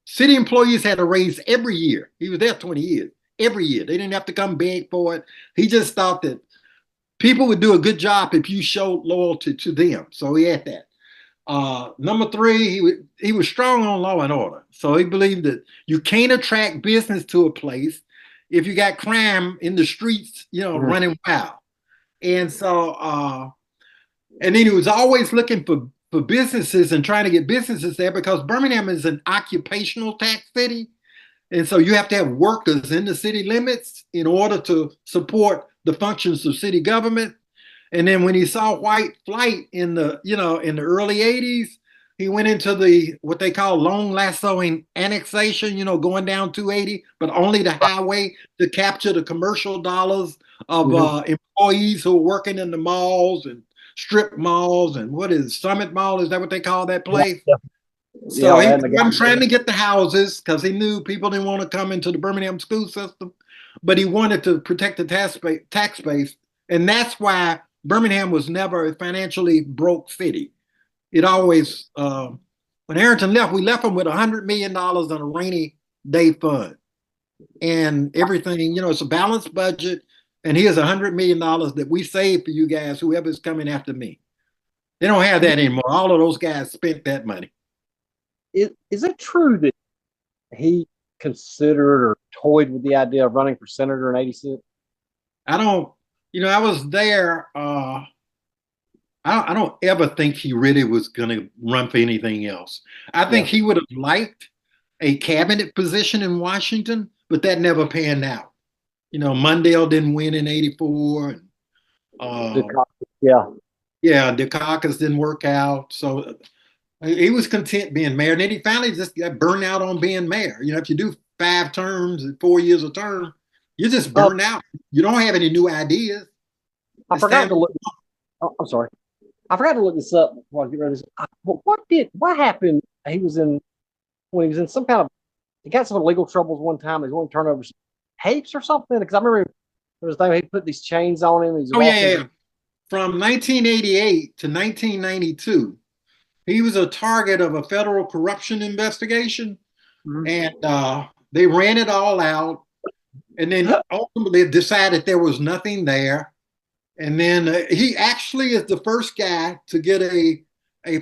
city employees had a raise every year. He was there 20 years. Every year, they didn't have to come beg for it. He just thought that people would do a good job if you showed loyalty to them. So he had that. Number three, he was strong on law and order. So he believed that you can't attract business to a place if you got crime in the streets, running wild. And so, and then he was always looking for businesses and trying to get businesses there because Birmingham is an occupational tax city. And so you have to have workers in the city limits in order to support the functions of city government. And then when he saw white flight in the early 80s, he went into what they call long lassoing annexation, going down 280, but only the highway to capture the commercial dollars of employees who are working in the malls and strip malls and what is Summit Mall? Is that what they call that place? Yeah. So he wasn't trying to get the houses because he knew people didn't want to come into the Birmingham school system, but he wanted to protect the tax base. And that's why Birmingham was never a financially broke city. It always, when Arrington left, we left him with $100 million on a rainy day fund. And everything, it's a balanced budget. And here's $100 million that we saved for you guys, whoever's coming after me. They don't have that anymore. All of those guys spent that money. Is it true that he considered or toyed with the idea of running for senator in '86? I don't, I was there I don't ever think he really was going to run for anything else. I think Yeah. he would have liked a cabinet position in Washington, but that never panned out. Mundell didn't win in '84. The Uh, yeah. yeah, Dukakis didn't work out. So he was content being mayor. And then he finally just got burned out on being mayor. If you do 5 terms and 4 years a term, you're just Um, burned out. You don't have any new ideas. I It's forgot time. to look. Oh, I'm sorry. I forgot to look this up before I get ready to this. What happened? He was in when he was in some kind of he got some legal troubles one time. He wanted to turn over some tapes or something. Because I remember there was a thing he put these chains on him. He's Oh, yeah, walking. yeah, yeah. From 1988 to 1992, he was a target of a federal corruption investigation, Mhm. and they ran it all out. And then ultimately decided there was nothing there. And then he actually is the first guy to get a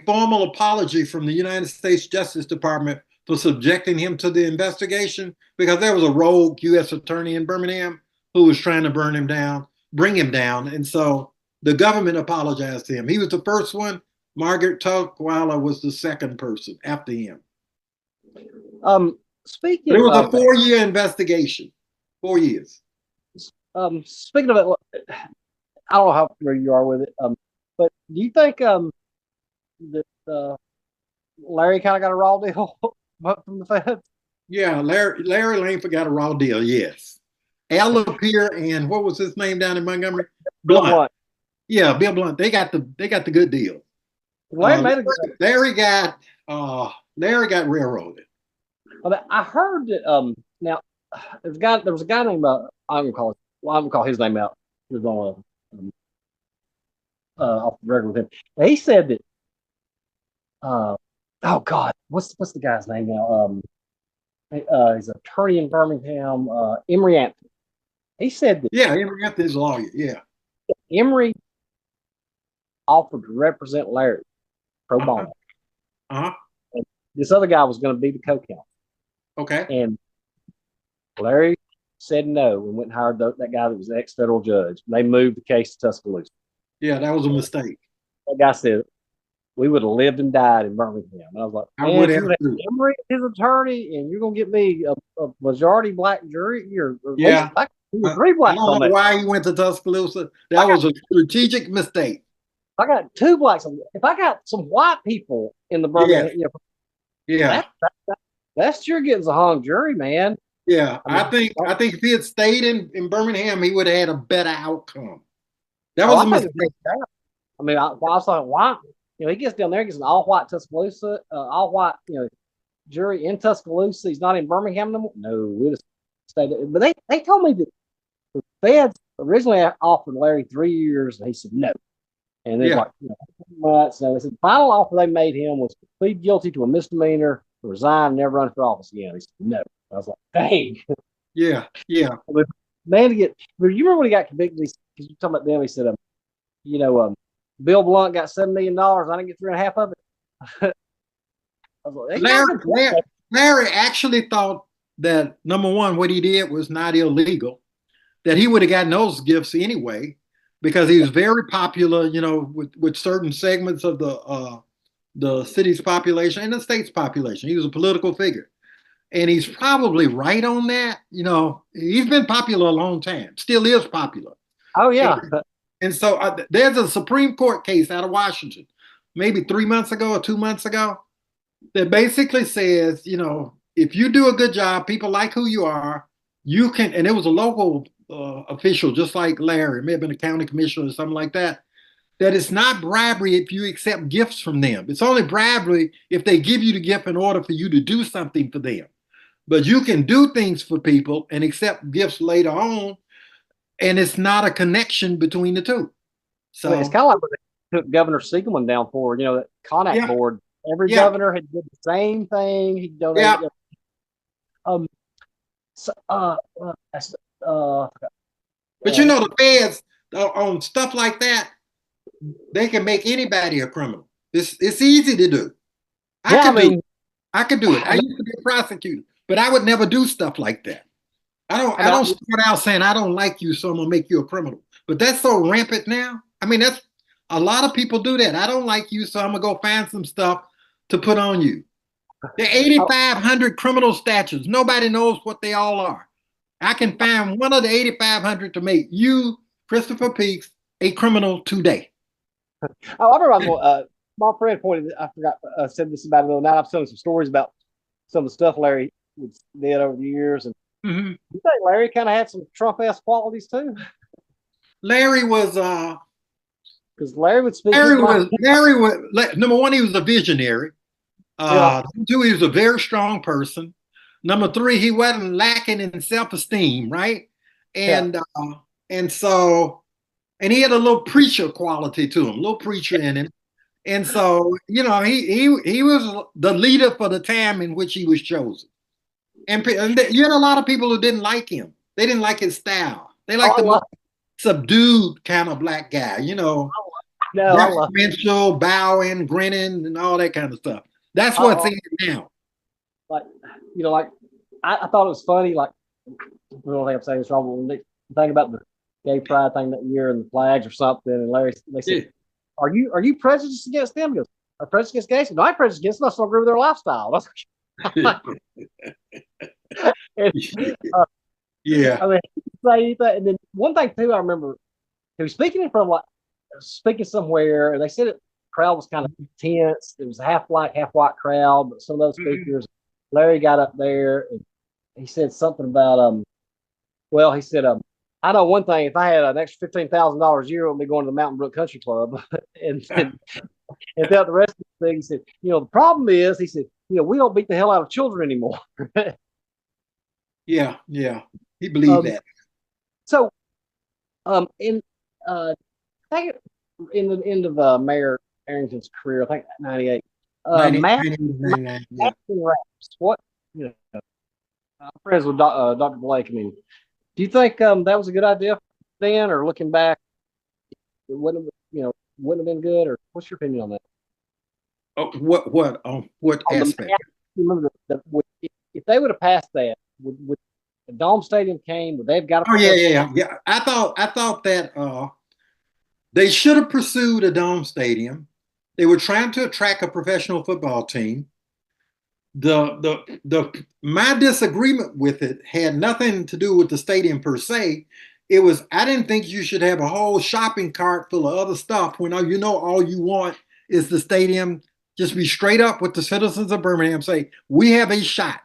formal apology from the United States Justice Department for subjecting him to the investigation, because there was a rogue U.S. attorney in Birmingham who was trying to bring him down. And so the government apologized to him. He was the first one. Margaret Tuckweiler was the second person after him. But it Speaking was a of 4-year investigation. 4 years. speaking of it, I don't know how familiar you are with it. But do you think that Larry kind of got a raw deal from the feds? Yeah, Larry Langford got a raw deal. Yes, Al Lapeer and what was his name down in Montgomery? Bill Blunt. Blunt. Yeah, Bill Blunt. They got the good deal. Larry made a. Larry got Larry got railroaded. I mean, I heard that now there was a guy named I'm gonna call it well, I'm gonna call his name out. He was on off the record with him. And he said that oh God, what's the guy's name now? He's an attorney in Birmingham, Emory Anthony. He said that Yeah, Emory Anthony's a lawyer. Yeah. Emory offered to represent Larry pro Uh-huh. bono. Uh-huh. And this other guy was going to be the co-counsel. Okay. And Larry said no and went and hired that guy that was an ex-federal judge. They moved the case to Tuscaloosa. Yeah, that was a mistake. That guy said, we would have lived and died in Birmingham. And I was like, I man, would if you have would have too. Emory his attorney and you're going to get me a majority black jury, or at least Yeah. like two or I, three I blacks don't on know that. why he went to Tuscaloosa. That was a strategic mistake. I got two blacks. If I got some white people in the Yeah. Birmingham, Yeah. that's sure getting a hung jury, man. Yeah. I I mean, think I think if he had stayed in Birmingham, he would have had a better outcome. That oh, was a I think mistake. I mean, I was like, why? He gets down there, gets an all white Tuscaloosa, all white, jury in Tuscaloosa. He's not in Birmingham no more. No, we just stayed. But they told me that the feds originally offered Larry 3 years, and he said no. And then Yeah. like months. So they said the final offer they made him was to plead guilty to a misdemeanor, resign, and never run for office again. He said no. I was like, dang. Yeah. Yeah. Man, to get. But you remember when he got convicted? Because you talking about them, he said, Bill Blunt got $7 million. I didn't get 3.5 of it. I was like, Larry, Larry actually thought that number one, what he did was not illegal, that he would have gotten those gifts anyway, because he was very popular, with certain segments of the city's population and the state's population. He was a political figure. And he's probably right on that. He's been popular a long time, still is popular. oh And, yeah, and so there's a Supreme Court case out of Washington, maybe 3 months ago or 2 months ago, that basically says, if you do a good job, people like who you are, you can, and it was a local official, just like Larry, it may have been a county commissioner or something like that, that it's not bribery if you accept gifts from them. It's only bribery if they give you the gift in order for you to do something for them. But you can do things for people and accept gifts later on, and it's not a connection between the two. I mean, it's So, kind of like what they took Governor Siegelman down for. That Connacht yeah, board. Every yeah, governor had did the same thing. He donated. yeah. Um. So, uh, But the feds on stuff like that, they can make anybody a criminal. It's easy to do. I yeah, I could do it. mean, I could do it. I used to be a prosecutor, but I would never do stuff like that. I don't start out saying I don't like you, so I'm gonna make you a criminal. But that's so rampant now. I mean, A lot of people do that. I don't like you, so I'm gonna go find some stuff to put on you. There are 8,500 criminal statutes. Nobody knows what they all are. I can find one of the 8,500 to make you, Christopher Peeks, a criminal today. Oh, I remember my friend pointed. I forgot said this about it the other night. I've told some stories about some of the stuff Larry did over the years, and Mm-hmm. you think Larry kind of had some Trump-esque qualities too? Larry was Because Larry would speak his mind. Larry was number one, he was a visionary. Yeah, Two, he was a very strong person. Number three, he wasn't lacking in self-esteem, right? yeah. And so and he had a little preacher quality to him, a little preacher in him. And so, he was the leader for the time in which he was chosen. And you had a lot of people who didn't like him. They didn't like his style. They liked the more subdued kind of black guy, No, deferential, bowing, grinning, and all that kind of stuff. That's what's in it now. Like, like I thought it was funny. Like, I don't think I'm saying this wrong, but the thing about the gay pride thing that year and the flags or something, and Larry, they said, Yeah. Are you prejudiced against them? He goes, are prejudiced against gays? No, I'm prejudiced against them. I still agree with their lifestyle. And, Yeah. I mean, say that. And then one thing too, I remember he was speaking in front of speaking somewhere, and they said the crowd was kind of tense. It was a half black, half white crowd, but some of those speakers, Larry got up there and he said something about well, he said I know one thing. If I had an extra $15,000 a year, I'd be going to the Mountain Brook Country Club. and throughout the rest of the thing, he said, the problem is, he said, we don't beat the hell out of children anymore. Yeah, he believed that. So, in I think in the end of Mayor Arrington's career, I think 98. 99, yeah. Raps. What I'm friends with Dr. Blake. I mean, do you think that was a good idea then, or looking back, it wouldn't have been good, or what's your opinion on that? Oh, what aspect? Remember if they would have passed that, would the Dome Stadium came, would they have got a? Oh yeah. I thought that they should have pursued a Dome Stadium. They were trying to attract a professional football team. My disagreement with it had nothing to do with the stadium per se. It was, I didn't think you should have a whole shopping cart full of other stuff when all you want is the stadium. Just be straight up with the citizens of Birmingham. Say, we have a shot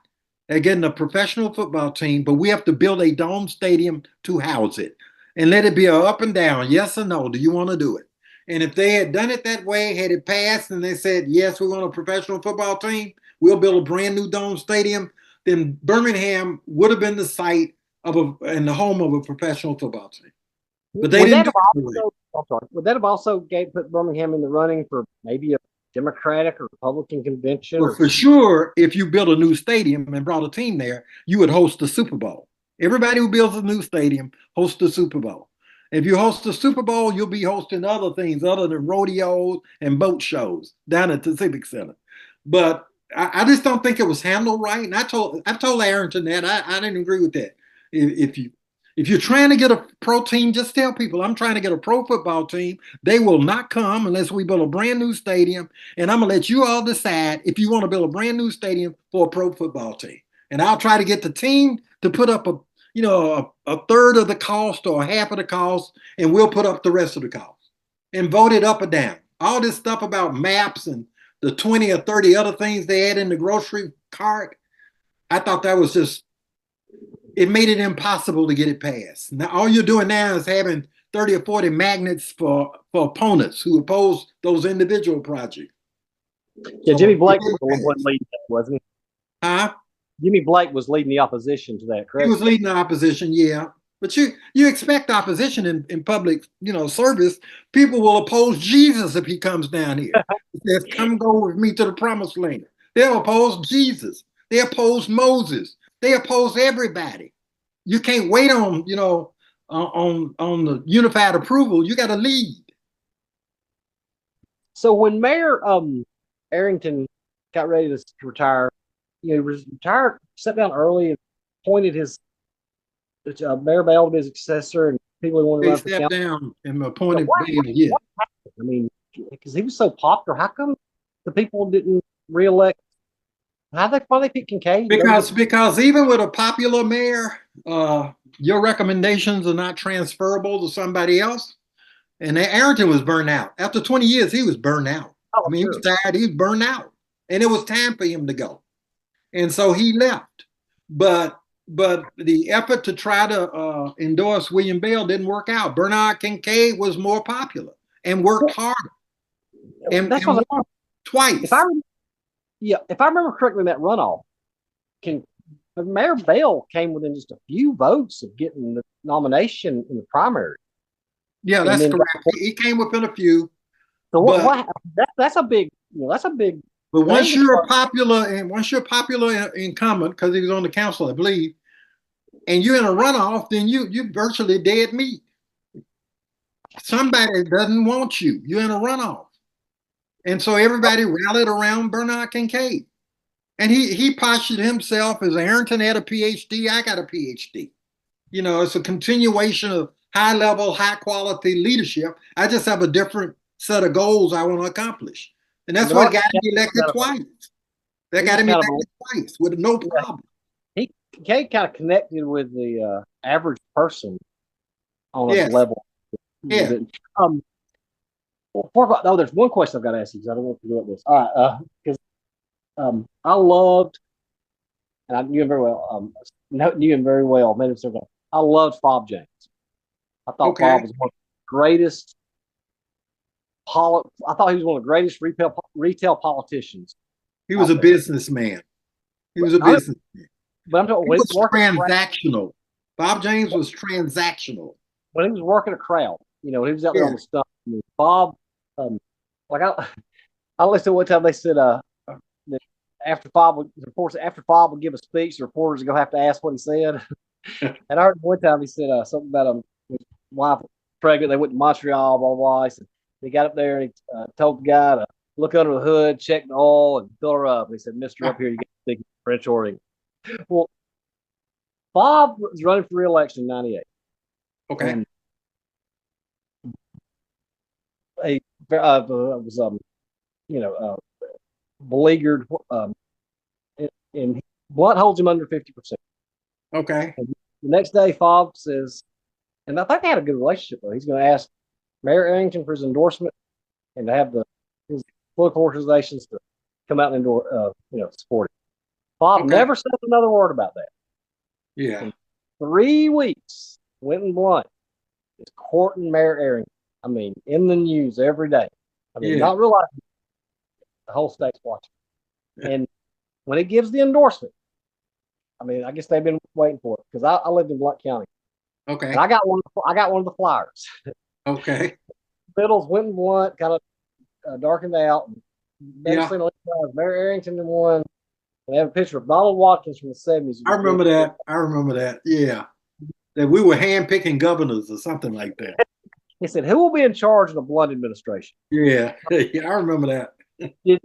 at getting a professional football team, but we have to build a Dome Stadium to house it. And let it be a up and down, yes or no, do you want to do it? And if they had done it that way, had it passed and they said, yes, we want a professional football team, we'll build a brand new Dome Stadium, then Birmingham would have been the site and the home of a professional football team. But they didn't do it. Would that have also put Birmingham in the running for maybe a Democratic or Republican convention? Well, for sure, if you built a new stadium and brought a team there, you would host the Super Bowl. Everybody who builds a new stadium hosts the Super Bowl. If you host the Super Bowl, you'll be hosting other things other than rodeos and boat shows down at the Civic Center. But I just don't think it was handled right. And I told Arrington that I didn't agree with that. If you're trying to get a pro team, just tell people I'm trying to get a pro football team. They will not come unless we build a brand new stadium. And I'm gonna let you all decide if you want to build a brand new stadium for a pro football team. And I'll try to get the team to put up a third of the cost or half of the cost, and we'll put up the rest of the cost and vote it up or down. All this stuff about maps and the 20 or 30 other things they had in the grocery cart, I thought that was just, it made it impossible to get it passed. Now, all you're doing now is having 30 or 40 magnets for opponents who oppose those individual projects. Yeah, Jimmy Blake was the one leading that, wasn't he? Huh? Jimmy Blake was leading the opposition to that, correct? He was leading the opposition, yeah. But you expect opposition in public, service. People will oppose Jesus if he comes down here. He says, come go with me to the promised land. They'll oppose Jesus. They oppose Moses. They oppose everybody. You can't wait on the unified approval. You got to lead. So when Mayor Arrington got ready to retire, he retired, sat down early, and appointed his Mayor Bell to be his successor, and people who wanted to run for They stepped council. down and appointed Bale. Yeah. I mean, because he was so popular, how come the people didn't reelect? Why they pick Kincaid? Because even with a popular mayor, your recommendations are not transferable to somebody else. And Arrington was burned out. After 20 years, he was burned out. Oh, I mean, he was sure. tired, he was burned out. And it was time for him to go. And so he left. But the effort to try to endorse William Bell didn't work out. Bernard Kincaid was more popular and worked harder That's and what won twice. if I remember correctly, in that runoff, can Mayor Bell came within just a few votes of getting the nomination in the primary. Yeah, that's correct. He came within a few. So that's a big, that's a big. But once you're popular incumbent, because he was on the council, I believe, and you're in a runoff, then you virtually dead meat. Somebody doesn't want you. You're in a runoff. And so everybody rallied around Bernard Kincaid. And he postured himself as Arrington had a PhD, I got a PhD. You know, it's a continuation of high level, high quality leadership. I just have a different set of goals I want to accomplish. And that's what got him elected twice. That got him elected twice with no problem. Kincaid kind of connected with the average person on a level. Yeah. Well, there's one question I've got to ask you because I don't want to forget this. All right, because I loved, and I knew him very well. Knew him very well. Made him so good. I loved Bob James. I thought Bob was one of the greatest. I thought he was one of the greatest retail politicians. He was a businessman. He was a businessman. But I'm talking, he was transactional. Bob James was transactional. When he was working a crowd, you know, he was out there on the stuff. I mean, Bob, like I listened one time. They said after Bob would give a speech, the reporters are gonna have to ask what he said. And I heard one time he said something about his wife pregnant. They went to Montreal, blah blah blah. He said he got up there and he told the guy to look under the hood, check the oil, and fill her up. And he said, "Mister, up here, you got to speak French or English." Well, Bob was running for re-election in '98. Okay. And he was beleaguered, and Blunt holds him under 50%. Okay. And the next day, Bob says, and I think they had a good relationship though. He's going to ask Mayor Arrington for his endorsement and to have his political organizations to come out and endorse, support him. Bob never said another word about that. Yeah. In 3 weeks, Winton Blunt is courting Mayor Arrington. I mean, in the news every day. I mean, not realizing the whole state's watching. And when it gives the endorsement, I mean, I guess they've been waiting for it because I lived in Blount County. Okay. And I got one of the flyers. Okay. Middle's Winton Blunt, kind of darkened out. Mayor Arrington won. They have a picture of Donald Watkins from the 70s. I remember that. Yeah. That we were handpicking governors or something like that. He said, "Who will be in charge of the Blunt administration?" Yeah. Yeah, I remember that. Did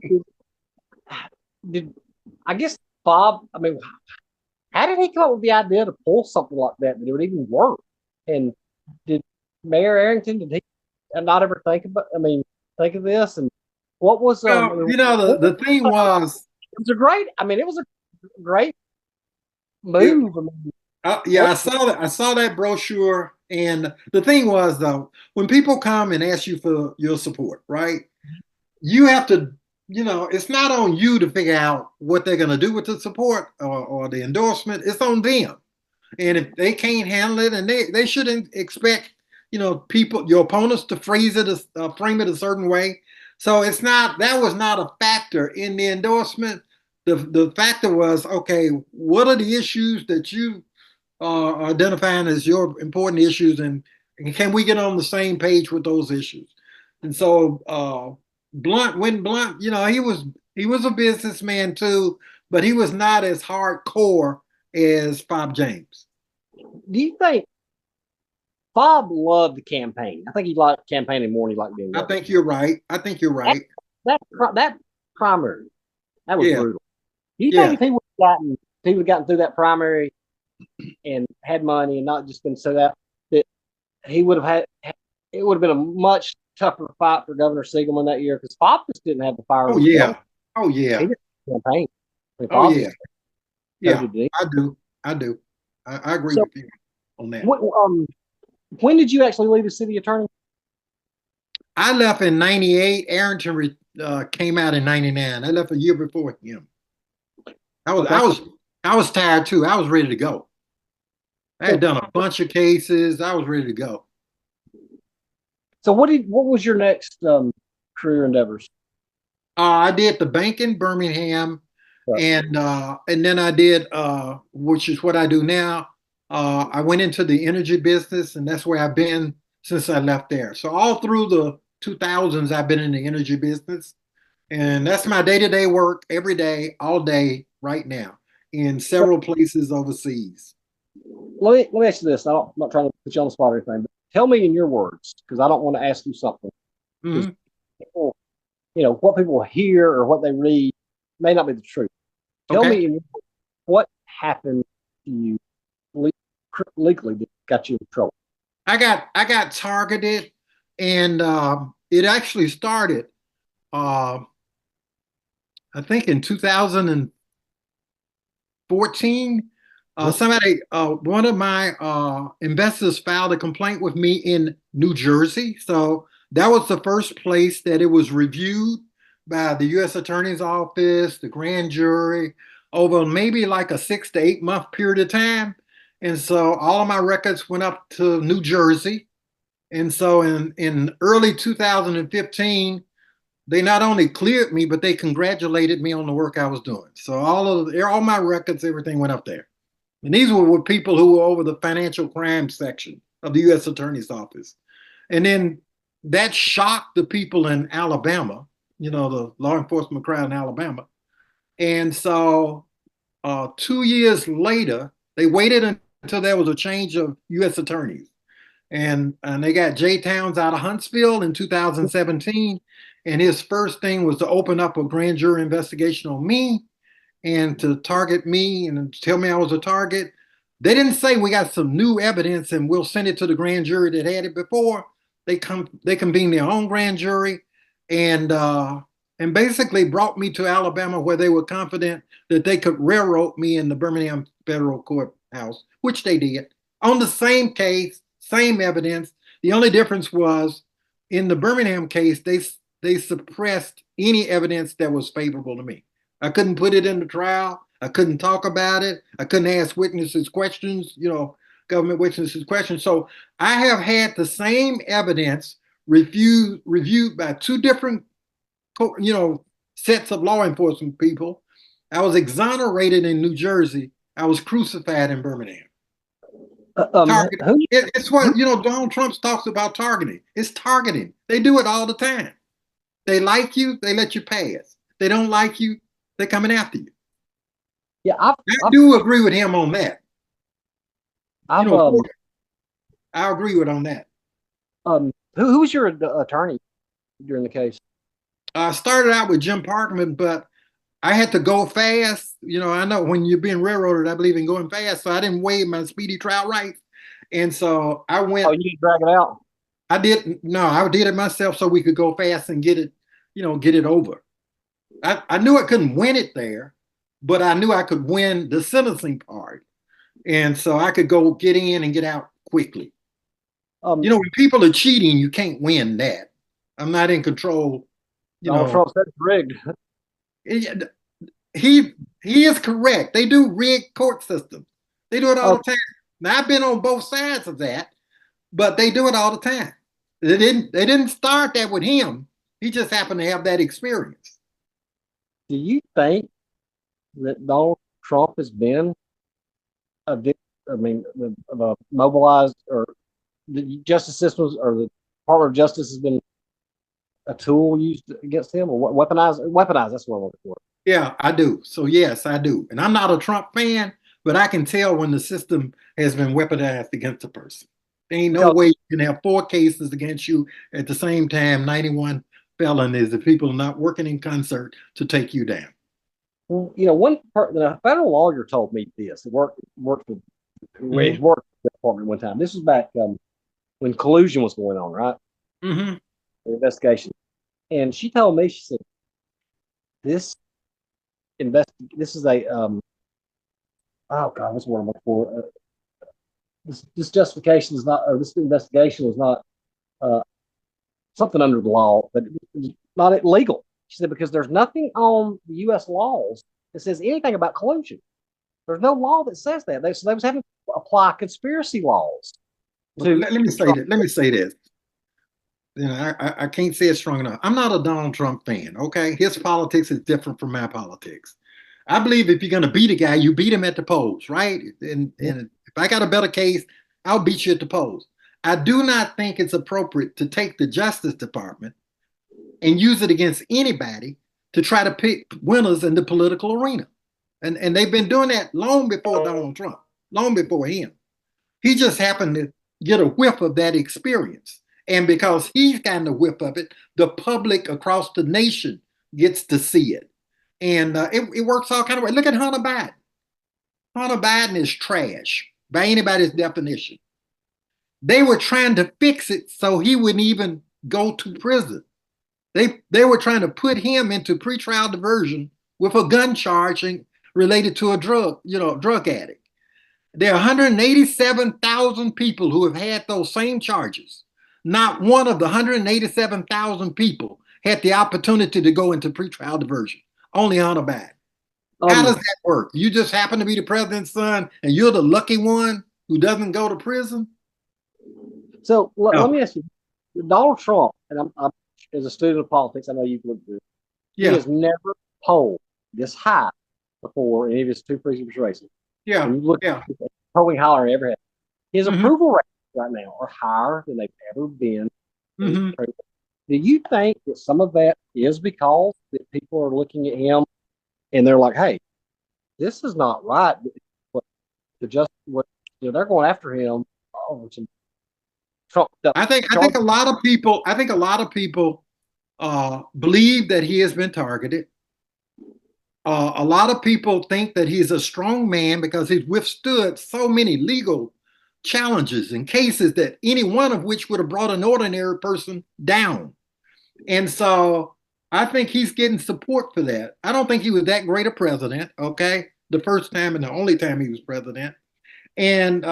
I guess Bob, I mean, how did he come up with the idea to pull something like that it would even work? And did Mayor Arrington, did he not ever think of this? And what was the thing was, it was it was a great move. I saw that brochure, and the thing was though, when people come and ask you for your support, right? You have to, it's not on you to figure out what they're going to do with the support or the endorsement. It's on them. And if they can't handle it, and they shouldn't expect, your opponents to frame it a certain way. So that was not a factor in the endorsement. The factor was, okay, what are the issues that you are identifying as your important issues, and can we get on the same page with those issues? And so Blunt, he was a businessman too, but he was not as hardcore as Bob James. Do you think Bob loved the campaign? I think he liked campaigning more than he liked being. I think you're right. That primary, that was brutal. Do you think if he would have gotten through that primary and had money and not just been set out, that he would have had, it would have been a much tougher fight for Governor Siegelman that year? Because Foppus didn't have the fire. Oh yeah. Oh He yeah. didn't campaign. I mean, Oh yeah. Foppus Yeah. did he? I do. I do. I agree So, with you on that. when did you actually leave as city attorney? I left in '98. Arrington came out in '99. I left a year before him. I was Okay. I was I was tired too. I was ready to go. I had So, done a bunch of cases. I was ready to go. so what was your next career endeavors? I did the bank in Birmingham, Right. and then I did which is what I do now. I went into the energy business, and that's where I've been since I left there. So all through the 2000s, I've been in the energy business, and that's my day-to-day work every day, all day, right now, in several places overseas. Let me ask you this. I'm not trying to put you on the spot or anything, but tell me in your words, because I don't want to ask you something. Because Hmm. people, what people hear or what they read may not be the truth. Tell Okay. me what happened to you legally that got you in trouble. I got targeted, and it actually started. Uh, I think in 2014, one of my investors filed a complaint with me in New Jersey. So that was the first place that it was reviewed by the U.S. Attorney's Office, the grand jury, over maybe like a 6 to 8 month period of time. And so all of my records went up to New Jersey. And so in early 2015, they not only cleared me, but they congratulated me on the work I was doing. So all my records, everything went up there. And these were with people who were over the financial crime section of the U.S. Attorney's Office. And then that shocked the people in Alabama, the law enforcement crowd in Alabama. And so 2 years later, they waited until there was a change of U.S. attorneys. And they got Jay Towns out of Huntsville in 2017. And his first thing was to open up a grand jury investigation on me and to target me and tell me I was a target. They didn't say we got some new evidence and we'll send it to the grand jury that had it before. They convened their own grand jury and basically brought me to Alabama where they were confident that they could railroad me in the Birmingham federal courthouse, which they did on the same case, same evidence. The only difference was in the Birmingham case, they suppressed any evidence that was favorable to me. I couldn't put it in the trial. I couldn't talk about it. I couldn't ask witnesses questions, government witnesses questions. So I have had the same evidence reviewed by two different, sets of law enforcement people. I was exonerated in New Jersey. I was crucified in Birmingham. Targeting. Who, It's what, Donald Trump talks about targeting. It's targeting. They do it all the time. They like you, they let you pass. They don't like you, they're coming after you. yeah, I do agree with him on that. I've I agree with on that. who was your attorney during the case? I started out with Jim Parkman, but I had to go fast. I know when you're being railroaded, I believe in going fast. So I didn't waive my speedy trial rights. And so I went. Oh, you didn't drag it out? I did it myself so we could go fast and get it over. I knew I couldn't win it there, but I knew I could win the sentencing part. And so I could go get in and get out quickly. When people are cheating, you can't win that. I'm not in control. Donald Trump said it's rigged. He is correct. They do rig court systems. They do it all the time. Now I've been on both sides of that, but they do it all the time. They didn't start that with him. He just happened to have that experience. Do you think that Donald Trump has been mobilized, or the justice systems or the Department of Justice has been a tool used against him, or weaponized? Weaponized. That's what I'm looking for. Yeah, I do. So yes, I do. And I'm not a Trump fan, but I can tell when the system has been weaponized against a person. There ain't no way you can have 4 cases against you at the same time, 91 felonies if people are not working in concert to take you down. Well, a federal lawyer told me this. He worked for the department one time. This was back when collusion was going on, right? Mm-hmm. investigation. And she told me, she said, this this is a oh God, what's the word I'm looking for? This justification is not, or this investigation was not something under the law, but it's not illegal. She said, because there's nothing on the U.S. laws that says anything about collusion. There's no law that says that. So they was having to apply conspiracy laws. Let me say that. Let me say this. You know, I can't say it strong enough. I'm not a Donald Trump fan. Okay, his politics is different from my politics. I believe if you're going to beat a guy, you beat him at the polls, right? And if I got a better case, I'll beat you at the polls. I do not think it's appropriate to take the Justice Department and use it against anybody to try to pick winners in the political arena. And they've been doing that long before Donald Trump, long before him. He just happened to get a whiff of that experience. And because he's gotten a whiff of it, the public across the nation gets to see it. And it works all kind of way. Look at Hunter Biden. Hunter Biden is trash by anybody's definition. They were trying to fix it so he wouldn't even go to prison. They were trying to put him into pretrial diversion with a gun charge related to a drug addict. There are 187,000 people who have had those same charges. Not one of the 187,000 people had the opportunity to go into pretrial diversion. Only Hunter Biden. How does that work? You just happen to be the president's son and you're the lucky one who doesn't go to prison? So let me ask you, Donald Trump, and I'm as a student of politics, I know you've looked good. Yeah. He has never polled this high before any of his two previous races. Yeah. And you look at polling higher than ever had. His approval rates right now are higher than they've ever been. Do you think that some of that is because that people are looking at him and they're like, hey, this is not right. They're going after him. Trump. I think a lot of people believe that he has been targeted. A lot of people think that he's a strong man because he's withstood so many legal challenges and cases that any one of which would have brought an ordinary person down. And so I think he's getting support for that. I don't think he was that great a president, okay? The first time and the only time he was president. And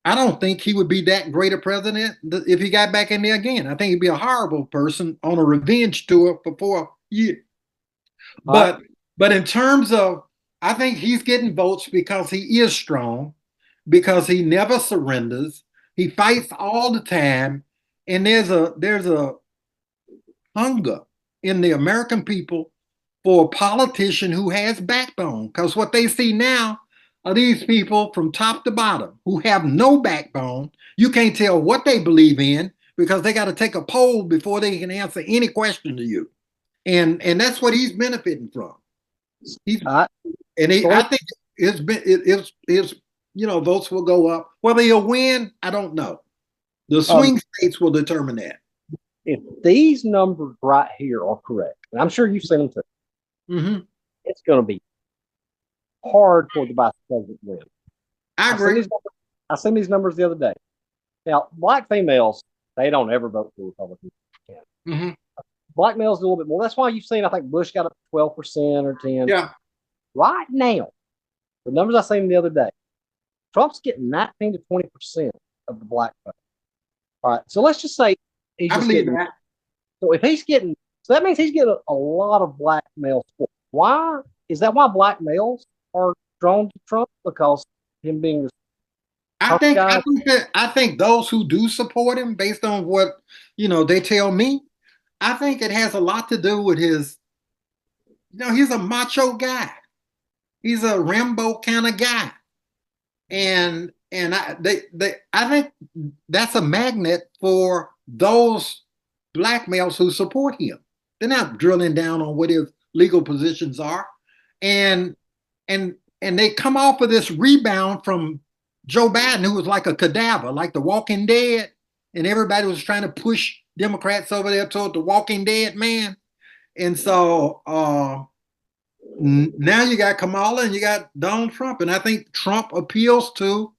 I don't think he would be that great a president if he got back in there again. I think he'd be a horrible person on a revenge tour for 4 years. But in terms of, I think he's getting votes because he is strong, because he never surrenders. He fights all the time. And there's a hunger in the American people for a politician who has backbone. Because what they see now are these people from top to bottom who have no backbone. You can't tell what they believe in because they got to take a poll before they can answer any question to you. And that's what he's benefiting from. I think his votes will go up. Whether he'll win, I don't know. The swing states will determine that. If these numbers right here are correct, and I'm sure you've seen them too, it's going to be hard for the vice president to win. I agree. I seen these numbers the other day. Now, black females, they don't ever vote for Republicans. Black males do a little bit more. That's why you've seen, I think Bush got up to 12% or 10%. Yeah. Right now, the numbers I seen the other day, Trump's getting 19 to 20% of the black vote. All right. So let's just say I believe that. So if he's getting, so that means he's getting a lot of black male support. Why? Is that why black males are drawn to Trump? Because him being I think those who do support him, based on what they tell me, I think it has a lot to do with his. He's a macho guy. He's a Rambo kind of guy, and I think that's a magnet for those black males who support him. They're not drilling down on what his legal positions are, and they come off of this rebound from Joe Biden, who was like a cadaver, like the Walking Dead, and everybody was trying to push Democrats over there toward the Walking Dead man. And so now you got Kamala and you got Donald Trump, and I think Trump appeals to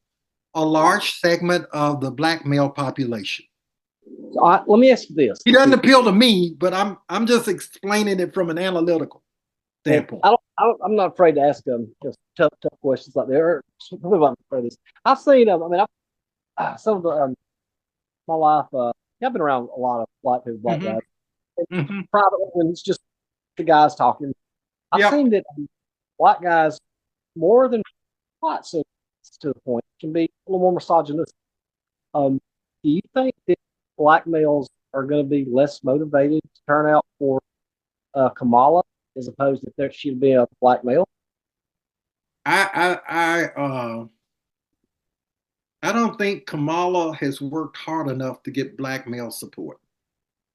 a large segment of the black male population. Let me ask you this. He doesn't appeal to me, but I'm just explaining it from an analytical standpoint. I'm not afraid to ask them just tough questions like that. Or probably not afraid of this. I've seen them. I mean, some of the my life. I've been around a lot of black people, black guys. Privately, when it's just the guys talking, I've seen that black guys more than white, so to the point, can be a little more misogynistic. Do you think that black males are going to be less motivated to turn out for Kamala as opposed to if there she'd be a black male? I don't think Kamala has worked hard enough to get black male support.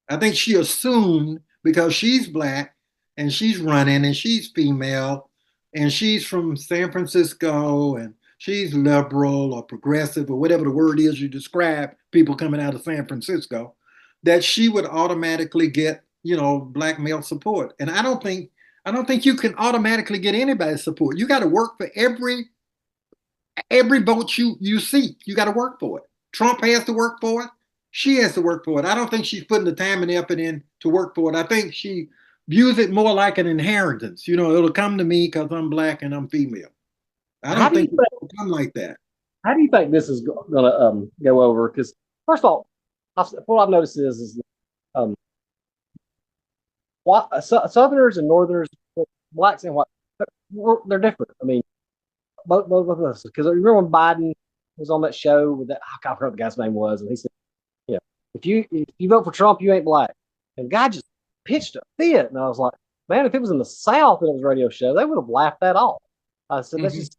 I think she assumed because she's black and she's running and she's female and she's from San Francisco and she's liberal or progressive or whatever the word is you describe people coming out of San Francisco, that she would automatically get, black male support. And I don't think you can automatically get anybody's support. You got to work for every vote you seek. You got to work for it. Trump has to work for it. She has to work for it. I don't think she's putting the time and effort in to work for it. I think she views it more like an inheritance. It'll come to me because I'm black and I'm female. I don't think it'll come like that. How do you think this is going to go over? Because first of all, what I've noticed is Southerners and Northerners, blacks and white, they're different. I mean, both of us. Because I remember when Biden was on that show with that, I can't remember what the guy's name was, and he said, if you vote for Trump, you ain't black. And the guy just pitched a fit, and I was like, man, if it was in the South and it was a radio show, they would have laughed that off. I said, that's just.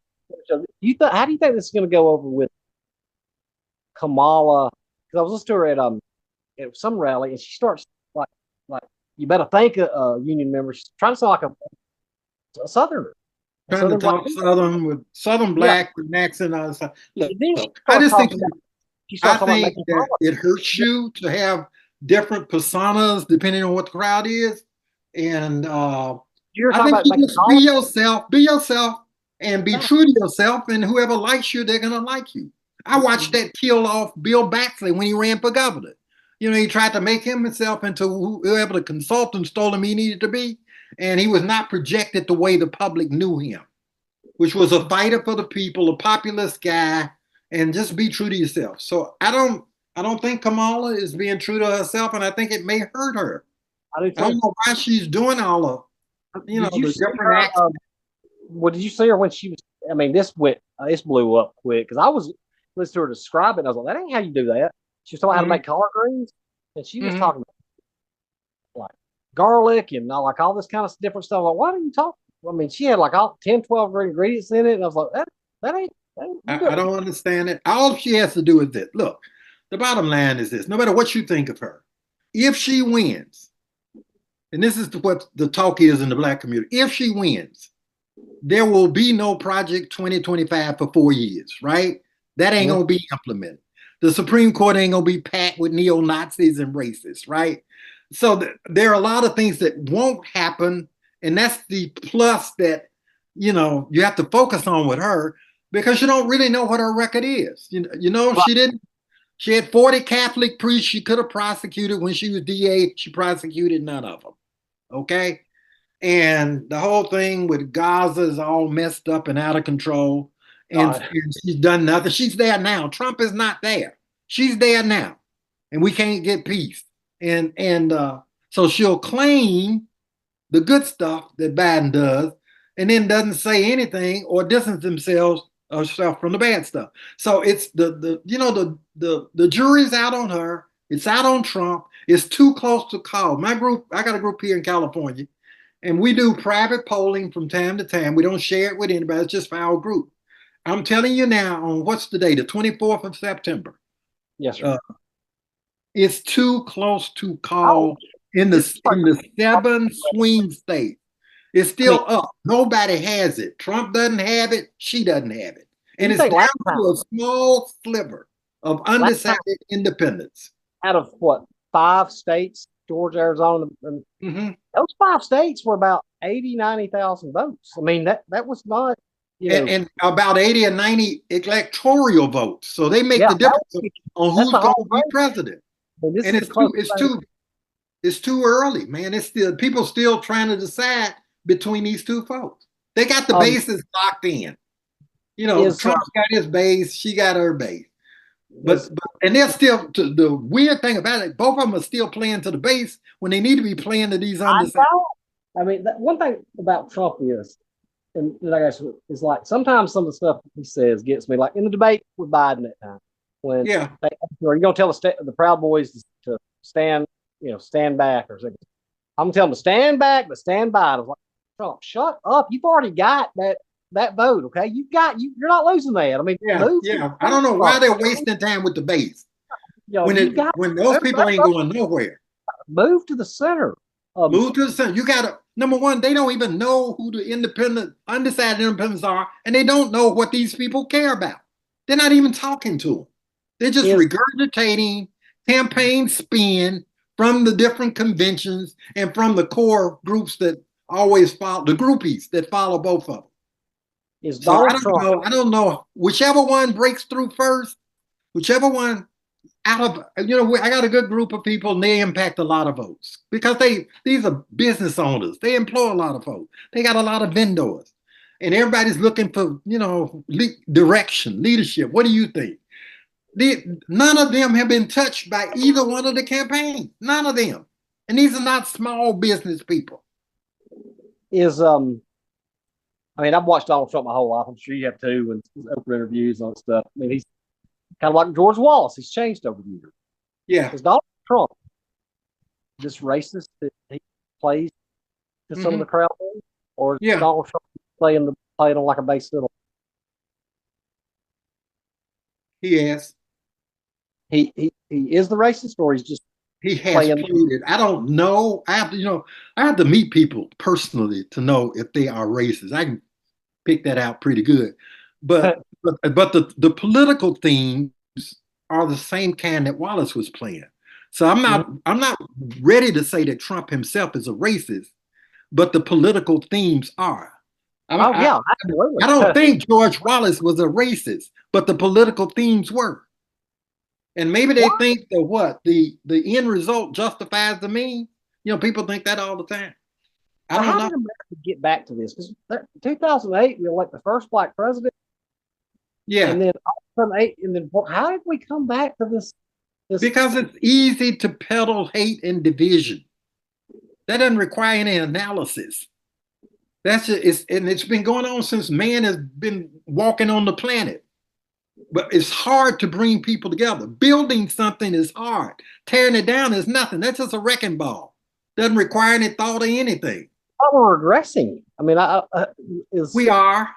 How do you think this is going to go over with Kamala? Because I was listening to her at some rally, and she starts like you better thank a union member. She's trying to sound like a Southerner. Trying to talk Southern with Southern black with an accent on the side. Look, I just think that it hurts you to have different personas depending on what the crowd is. And I think you just be yourself and be true to yourself, and whoever likes you, they're going to like you. I watched that kill off Bill Baxley when he ran for governor. He tried to make himself into whoever the consultant told him he needed to be, and he was not projected the way the public knew him, which was a fighter for the people, a populist guy, and just be true to yourself. So I don't think Kamala is being true to herself, and I think it may hurt her. I don't know why she's doing all of, the different acts. Well, did you see her when she was? I mean, this blew up quick because I was listening to her describe it, and I was like, that ain't how you do that. She was talking about how to make collard greens, and she was talking about like garlic and like all this kind of different stuff. Like, why are you talking? I mean, she had like all 10, 12 ingredients in it, and I was like, that ain't. I don't understand it. All she has to do is this. Look, the bottom line is this: no matter what you think of her, if she wins, and this is what the talk is in the black community, if she wins, there will be no Project 2025 for 4 years, right? That ain't gonna be implemented. The Supreme Court ain't gonna be packed with neo-Nazis and racists, right? So there are a lot of things that won't happen, and that's the plus that you have to focus on with her, because you don't really know what her record is. She had 40 Catholic priests she could have prosecuted when she was DA. She prosecuted none of them. Okay. And the whole thing with Gaza is all messed up and out of control. And she's done nothing. She's there now. Trump is not there. She's there now. And we can't get peace. And so she'll claim the good stuff that Biden does and then doesn't say anything or distance herself from the bad stuff. So it's the jury's out on her. It's out on Trump. It's too close to call. My group, I got a group here in California, and we do private polling from time to time. We don't share it with anybody. It's just for our group. I'm telling you now, on what's the day? The 24th of September. Yes, sir. It's too close to call in the 7 swing states. It's still up. Nobody has it. Trump doesn't have it. She doesn't have it. And it's down to a small sliver of undecided independents. Out of what, 5 states, Georgia, Arizona, those 5 states were about 80, 90,000 votes. I mean, that was not, and about 80 or 90 electoral votes. So they make the difference on who's going to be president. mean, this And is the closest thing. it's too early, man. It's still people still trying to decide between these two folks. They got the Um, bases locked in. You know, is Trump's got his base, she got her base. is But and they're still the weird thing about it, both of them are still playing to the base when they need to be playing to these I undersides. know. I mean, one thing about Trump is, and like I said, is like sometimes some of the stuff he says gets me. Like in the debate with Biden that time, when Yeah. are you gonna tell the Proud Boys to stand, stand back or something? I'm gonna tell them to stand back, but stand by. I was like, Trump, shut up. You've already got that vote. Okay, you're not losing that. I mean, Yeah, move. yeah. I don't know why they're wasting time with the base You got when those people ain't going nowhere. move to the center. Move to the center. You got to number one. They don't even know who the undecided independents are, and they don't know what these people care about. They're not even talking to them. They're just Is regurgitating campaign spin from the different conventions and from the core groups that always follow the groupies that follow both of them. is So I Donald don't Trump know. I don't know. Whichever one breaks through first, whichever one out of I got a good group of people and they impact a lot of votes because these are business owners. They employ a lot of folks. They got a lot of vendors, and everybody's looking for direction, leadership. What do you think? None of them have been touched by either one of the campaigns. None of them, and these are not small business people. is I mean, I've watched Donald Trump my whole life. I'm sure you have too, and open interviews and all that stuff. I mean, he's kind of like George Wallace. He's changed over the years. Yeah. Is Donald Trump this racist that he plays to some of the crowd, or is Yeah. Donald Trump playing on like a bass fiddle? He has. He is the racist, or he's just He has playing. played it. I don't know. I have to meet people personally to know if they are racist. I can pick that out pretty good. But the political themes are the same kind that Wallace was playing. So I'm not ready to say that Trump himself is a racist, but the political themes are. Yeah, absolutely. I don't think George Wallace was a racist, but the political themes were. And maybe they think that the end result justifies the means. People think that all the time. I don't know. How did America get back to this? Because 2008, we elect the first black president. Yeah. And then how did we come back to this? Because it's easy to peddle hate and division. That doesn't require any analysis. It's been going on since man has been walking on the planet. But it's hard to bring people together. Building something is hard. Tearing it down is nothing. That's just a wrecking ball. Doesn't require any thought or anything. We're regressing. I mean, we are.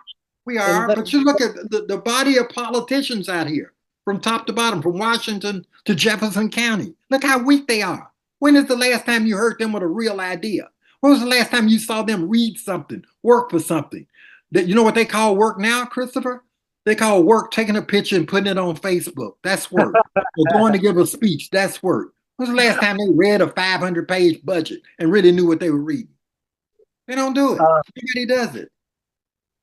But you look at the body of politicians out here, from top to bottom, from Washington to Jefferson County. Look how weak they are. When is the last time you heard them with a real idea? When was the last time you saw them read something, work for something? You know what they call work now, Christopher? They call work taking a picture and putting it on Facebook. That's work. Or going to give a speech. That's work. When was the last time they read a 500-page budget and really knew what they were reading? They don't do it. Nobody does it.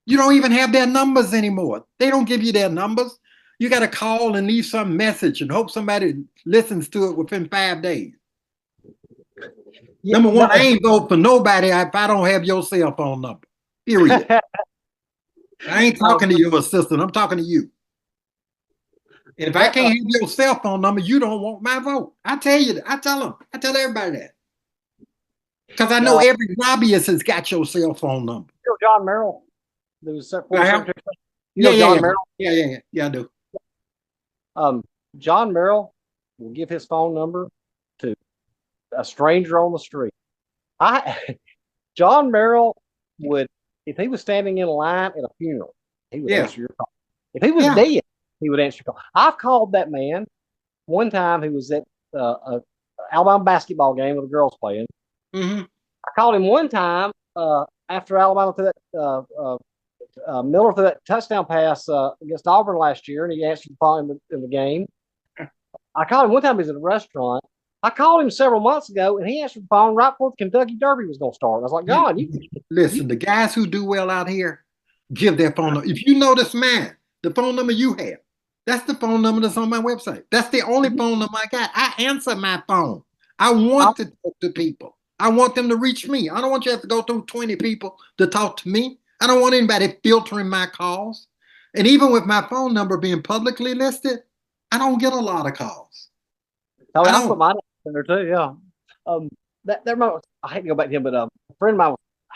You don't even have their numbers anymore. They don't give you their numbers. You got to call and leave some message and hope somebody listens to it within 5 days. Number one, I ain't vote for nobody if I don't have your cell phone number. Period. I ain't talking to your assistant. I'm talking to you. And if I can't have your cell phone number, you don't want my vote. I tell you that. I tell them. I tell everybody that. Because I know every lobbyist has got your cell phone number. You know John Merrill? There was John Merrill? Yeah, I do. John Merrill will give his phone number to a stranger on the street. John Merrill would, if he was standing in line at a funeral, he would answer your call. If he was dead, he would answer your call. I've called that man one time. He was at a Alabama basketball game with the girls playing. Mm-hmm. I called him one time after Alabama threw that Miller threw that touchdown pass against Auburn last year, and he answered the phone in the game. I called him one time. He was at a restaurant. I called him several months ago, and he answered the phone right before the Kentucky Derby was going to start. I was like, God, listen, the guys who do well out here give their phone number. If you know this man, the phone number you have, That's the phone number that's on my website. That's the only phone number I got. I answer my phone. I want to talk to people. I want them to reach me. I don't want you to have to go through 20 people to talk to me. I don't want anybody filtering my calls. And even with my phone number being publicly listed, I don't get a lot of calls. Oh, I I put don't. mine in there too. Yeah. Um, that reminds, I hate to go back to him, but a friend of mine,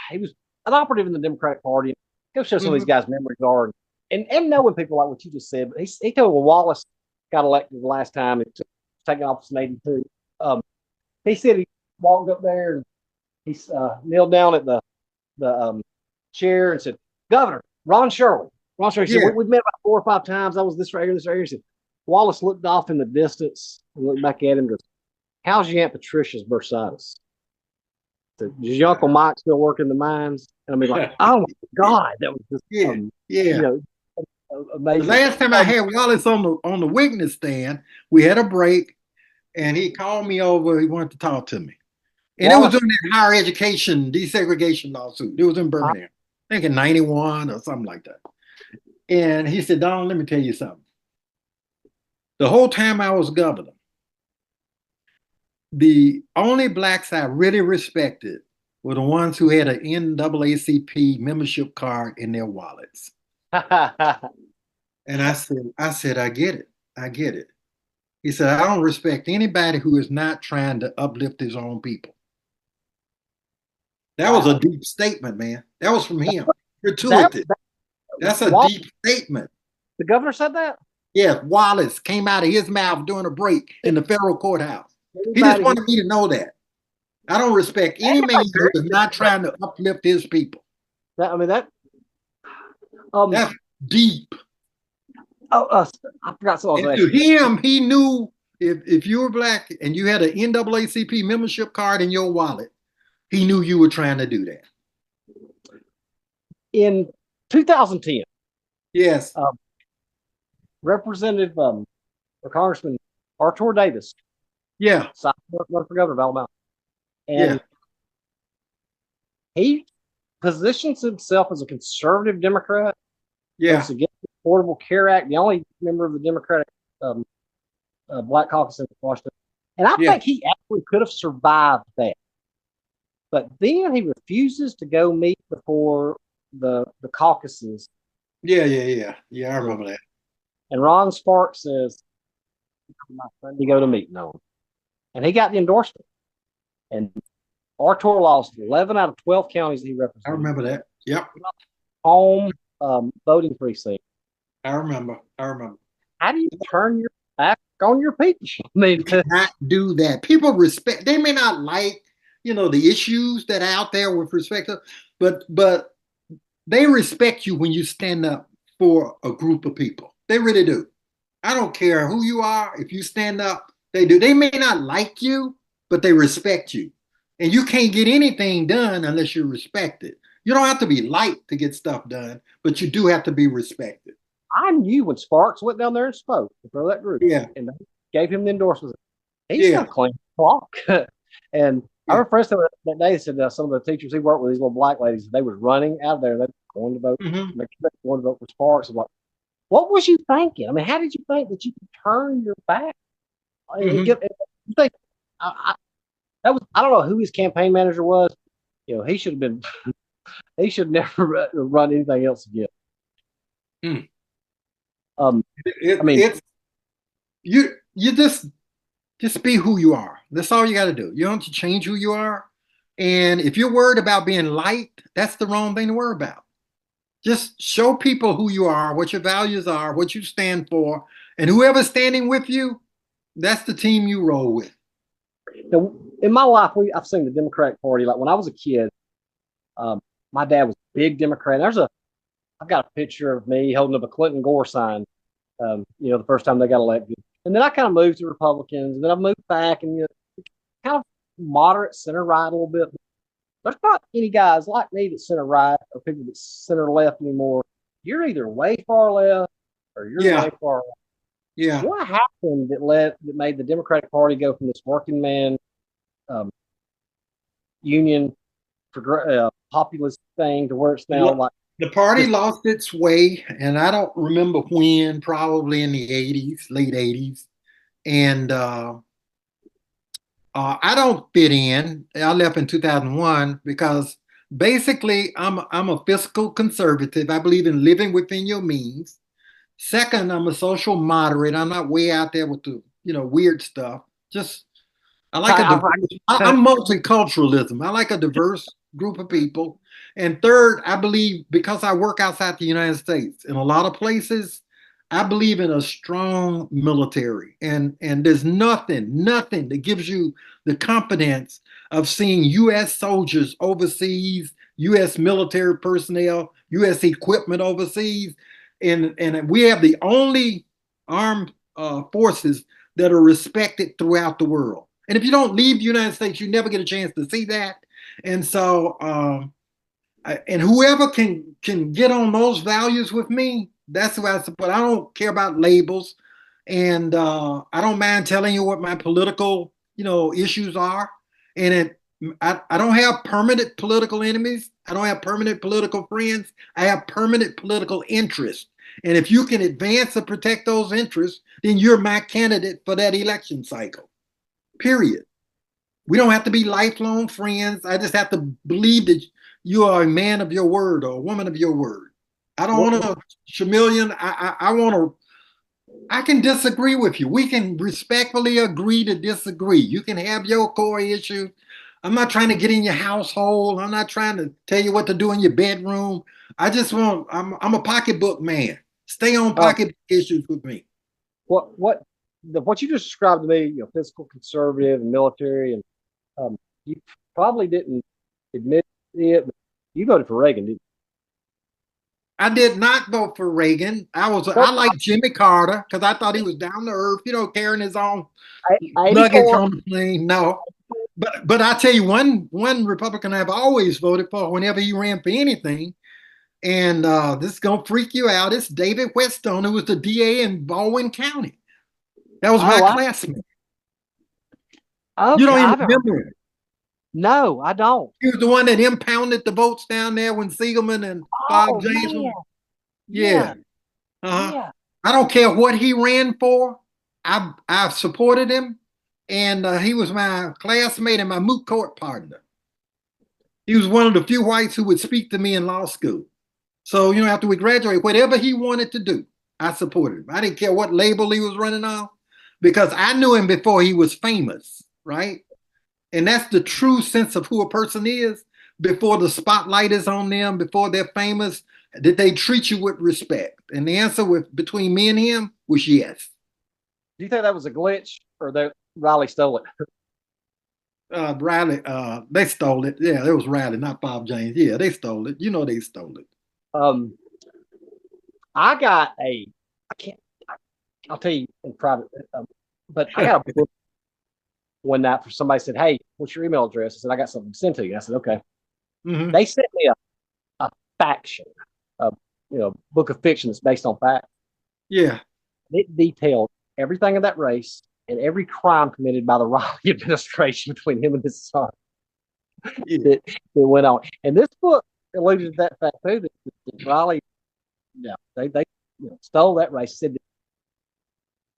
he was an operative in the Democratic Party. Go show some of these Mhm. guys' memories are, and knowing people like what you just said. But he told me Wallace got elected the last time. It took taking office in '82. He said he walked up there and he kneeled down at the chair and said, "Governor Ron Shirley." Ron Shirley said, Yeah. "We've met about 4 or 5 times. I was this right here, this right here." He said, Wallace looked off in the distance and looked back at him and goes, "How's your Aunt Patricia's bursitis? Does your Uncle Mike still work in the mines?" And I mean, like, oh my God, that was just, Yeah. you Yeah. know, The amazing. last time I had Wallace on the witness stand, we had a break, and he called me over. He wanted to talk to me, and it was Wallace, during that higher education desegregation lawsuit. It was in Birmingham, I think in '91 or something like that. And he said, "Donald, let me tell you something. The whole time I was governor, the only blacks I really respected were the ones who had an NAACP membership card in their wallets." And I said, I get it. I get it. He said, "I don't respect anybody who is not trying to uplift his own people." That was a wow, deep statement, man. That was from him. that, Gratuitous. that That's a Wallace, deep statement. the governor said that. Yeah, Wallace came out of his mouth during a break in the federal courthouse. He just Anybody who, wanted me to know that. I don't respect any man who is not trying to uplift his people. that, I mean that. Um. That's deep. Oh, I forgot something. And to him, he knew if you were black and you had an NAACP membership card in your wallet, he knew you were trying to do that. In 2010, Yes. um, Representative or Congressman Artur Davis Yeah. run for governor of Alabama, Yeah. and he positions himself as a conservative Democrat, Yeah. votes against the Affordable Care Act, the only member of the Democratic um, Black Caucus in Washington. And I Yeah. think he actually could have survived that. But then he refuses to go meet before the caucuses. Yeah. Yeah. Yeah. Yeah. I remember that. And Ron Sparks says, "My friend, to go to meet no." And he got the endorsement. And Artur lost 11 out of 12 counties he I represented. remember that. Yep. Home voting precinct. I remember. I remember. How do you turn your back on your people? I mean, Not do that. People respect. They may not like, the issues that are out there with respect to, but they respect you when you stand up for a group of people. They really do. I don't care who you are. If you stand up, they do. They may not like you, but they respect you. And you can't get anything done unless you're respected. You don't have to be liked to get stuff done, but you do have to be respected. I knew when Sparks went down there and spoke for that group, Yeah. and they gave him the endorsement. He's Yeah. going to clean the clock. And I Yeah. remember that day said some of the teachers he worked with, these little black ladies, they was running out of there. They were going to vote. Mm-hmm. They were going to vote for Sparks. I'm like, what was you thinking? I mean, how did you think that you could turn your back? Mm-hmm. You think I don't know who his campaign manager was. He should have been. He should never run anything else again. Mm. I mean, It's you just be who you are. That's all you got to do. You don't have to change who you are. And if you're worried about being liked, that's the wrong thing to worry about. Just show people who you are, what your values are, what you stand for, and whoever's standing with you, that's the team you roll with. in my life, I've seen the Democratic Party. Like when I was a kid, my dad was a big Democrat. I've got a picture of me holding up a Clinton Gore sign. The first time they got elected, and then I kind of moved to Republicans, and then I moved back, and kind of moderate center right a little bit. There's not any guys like me that center right or people that center left anymore. You're either way far left or you're Yeah. way far right. Yeah. What happened that made the Democratic Party go from this working man union populist thing to where it's now like The party Just lost its way, and I don't remember when, probably in the 80s, late 80s. And I don't fit in. I left in 2001 because basically I'm a fiscal conservative. I believe in living within your means. Second, I'm a social moderate. I'm not way out there with the weird stuff. Just I like a I, diverse. I, I'm multiculturalism. I like a diverse group of people. And third, I believe because I work outside the United States in a lot of places, I believe in a strong military. And there's nothing that gives you the confidence of seeing U.S. soldiers overseas, U.S. military personnel, U.S. equipment overseas, and we have the only armed forces that are respected throughout the world. And if you don't leave the United States, you never get a chance to see that. And so, and whoever can get on those values with me, that's who I support. I don't care about labels, and I don't mind telling you what my political, issues are. And I don't have permanent political enemies. I don't have permanent political friends. I have permanent political interests. And if you can advance and protect those interests, then you're my candidate for that election cycle. Period. We don't have to be lifelong friends. I just have to believe that you are a man of your word or a woman of your word. I don't want to chameleon. I want to. I can disagree with you. We can respectfully agree to disagree. You can have your core issues. I'm not trying to get in your household. I'm not trying to tell you what to do in your bedroom. I just want. I'm a pocketbook man. Stay on um, pocketbook issues with me. what you just described to me, fiscal conservative and military, and you probably didn't admit it, but you voted for Reagan, didn't I did not vote for Reagan. I you? like Jimmy Carter because I thought he was down to earth, carrying his own luggage 84. on the plane. No, but I tell you one Republican I've always voted for whenever he ran for anything, and this is gonna freak you out. It's David Whetstone, who was the DA in Baldwin County. That was my Oh, classmate. You okay. don't I even haven't heard. remember him. No, I don't. He was the one that impounded the votes down there when Siegelman and Bob Oh James man, were. Yeah. yeah, Uh-huh. yeah. I don't care what he ran for. I've supported him, and he was my classmate and my moot court partner. He was one of the few whites who would speak to me in law school. So after we graduated, whatever he wanted to do, I supported him. I didn't care what label he was running on because I knew him before he was famous, right? And that's the true sense of who a person is before the spotlight is on them, before they're famous. Did they treat you with respect? And the answer between me and him was yes. Do you think that was a glitch or that Riley stole it? Riley, they stole it. Yeah, it was Riley, not Bob James. Yeah, they stole it. They stole it. Um, I got a. I can't. I'll tell you in private. But I got a book one night for somebody said, "Hey, what's your email address?" I said, "I got something to send to you." I said, "Okay." Mm-hmm. They sent me a faction, a book of fiction that's based on fact. Yeah. It detailed everything of that race and every crime committed by the Riley administration between him and his son Yeah. that went on. And this book alluded to that fact too, that Riley, they stole that race. Said that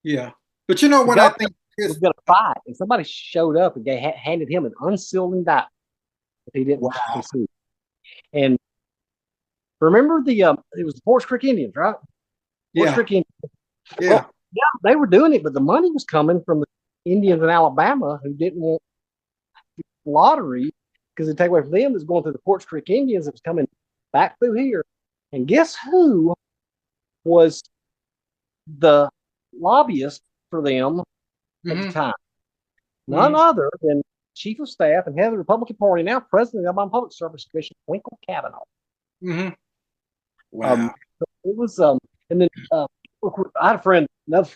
Yeah. But you know the what I government think was is going to fight, and somebody showed up and handed him an unsealed indictment if he didn't wow. concede. And remember it was the Forest Creek Indians, right? Forest Yeah. Creek Indians. Yeah. Well, yeah, they were doing it, but the money was coming from the Indians in Alabama who didn't want lottery because it take away from them that's going through the Forest Creek Indians that was coming back through here. And guess who was the lobbyist for them at the Mm-hmm. time? None Mm-hmm. other than Chief of Staff and head of the Republican Party, now President of the Alabama Public Service Commission, Winkle Kavanaugh. Mm-hmm. Um, Wow. it was and then I had a friend, another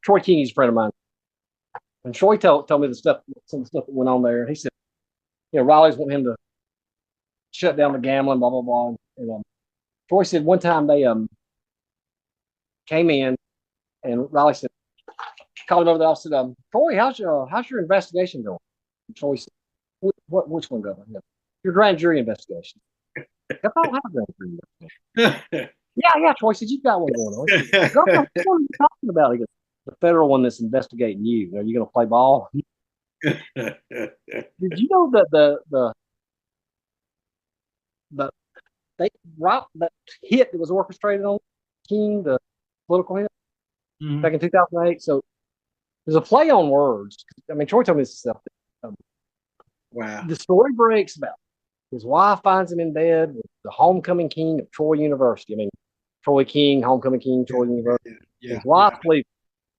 Troy Keeney's a friend of mine, and Troy told me some of the stuff that went on there. And he said, Riley's want him to shut down the gambling, blah blah blah. And Troy said one time they came in, and Riley said, called him over there. I said, Troy, how's your investigation going? And Troy said, which one going? Your grand jury investigation. I don't have a girlfriend. Yeah, Troy said, you've got one going on. I said, girlfriend, what are you talking about? He goes, the federal one that's investigating you. Are you going to play ball? Did you know that the they rock that hit that was orchestrated on King, the political hit back in 2008? So there's a play on words. I mean, Troy told me this stuff. Wow. The story breaks about his wife finds him in bed with the homecoming king of Troy University. I mean, Troy King, homecoming king, Troy University. Yeah. His wife leaves.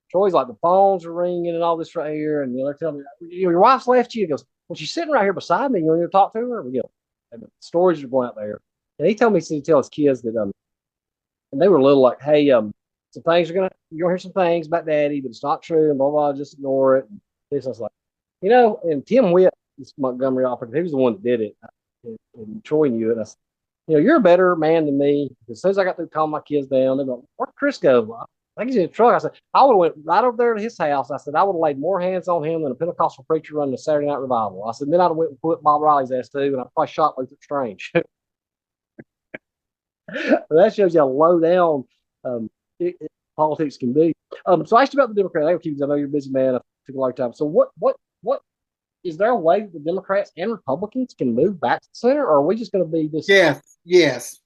Troy's like, the phones are ringing and all this right here. And they're telling me, your wife's left you. He goes, well, she's sitting right here beside me. You want to talk to her? We go, and the stories are going out there. And he told me to tell his kids that, and they were little like, hey, some things you're gonna hear some things about daddy, but it's not true, and blah, blah, just ignore it. And this, I was like, and Tim Witt, this Montgomery operative, he was the one that did it. And Troy knew it. I said, you're a better man than me. As soon as I got through calling my kids down, they're like, where'd Chris go? Well, I think he's in the truck. I said, I would have went right over there to his house. I said, I would have laid more hands on him than a Pentecostal preacher running a Saturday night revival. I said, then I'd have went and put Bob Riley's ass too, and I'd probably shot Luther Strange. That shows you how low down politics can be. So I asked you about the Democrats. I know you're a busy man. I took a lot of time. So what is there a way that the Democrats and Republicans can move back to the center, or are we just going to be this? Yes.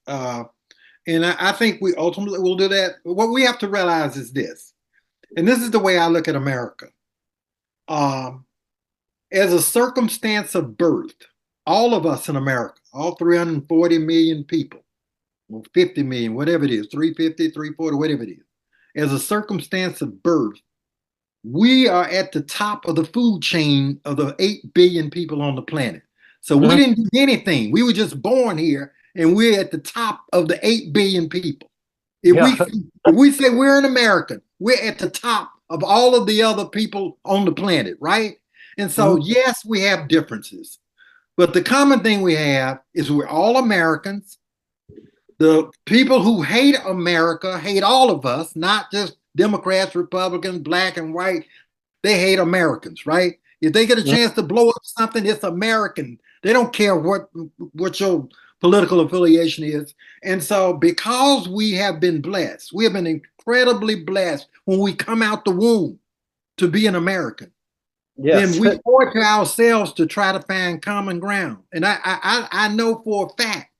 And I think we ultimately will do that. What we have to realize is this, and this is the way I look at America. As a circumstance of birth, all of us in America, all 340 million people, 50 million, whatever it is, 350, 340, whatever it is, as a circumstance of birth, we are at the top of the food chain of the 8 billion people on the planet. So we didn't do anything. We were just born here, and we're at the top of the 8 billion people. If we say we're an American, we're at the top of all of the other people on the planet, right? And so, yes, we have differences. But the common thing we have is we're all Americans. The people who hate America hate all of us, not just Democrats, Republicans, black and white. They hate Americans, right? If they get a chance to blow up something, it's American. They don't care what your political affiliation is. And so because we have been blessed, we have been incredibly blessed when we come out the womb to be an American. Then we owe it to ourselves to try to find common ground. And I know for a fact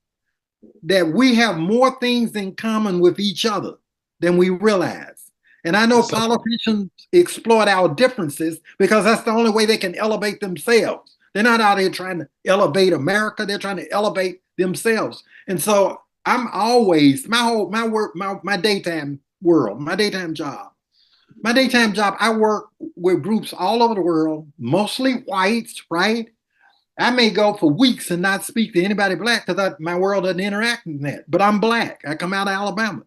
that we have more things in common with each other than we realize. And I know politicians exploit our differences because that's the only way they can elevate themselves. They're not out here trying to elevate America. They're trying to elevate themselves. And so I'm always, my daytime world, my daytime job, I work with groups all over the world, mostly whites, right? I may go for weeks and not speak to anybody black because my world doesn't interact with that. But I'm black. I come out of Alabama.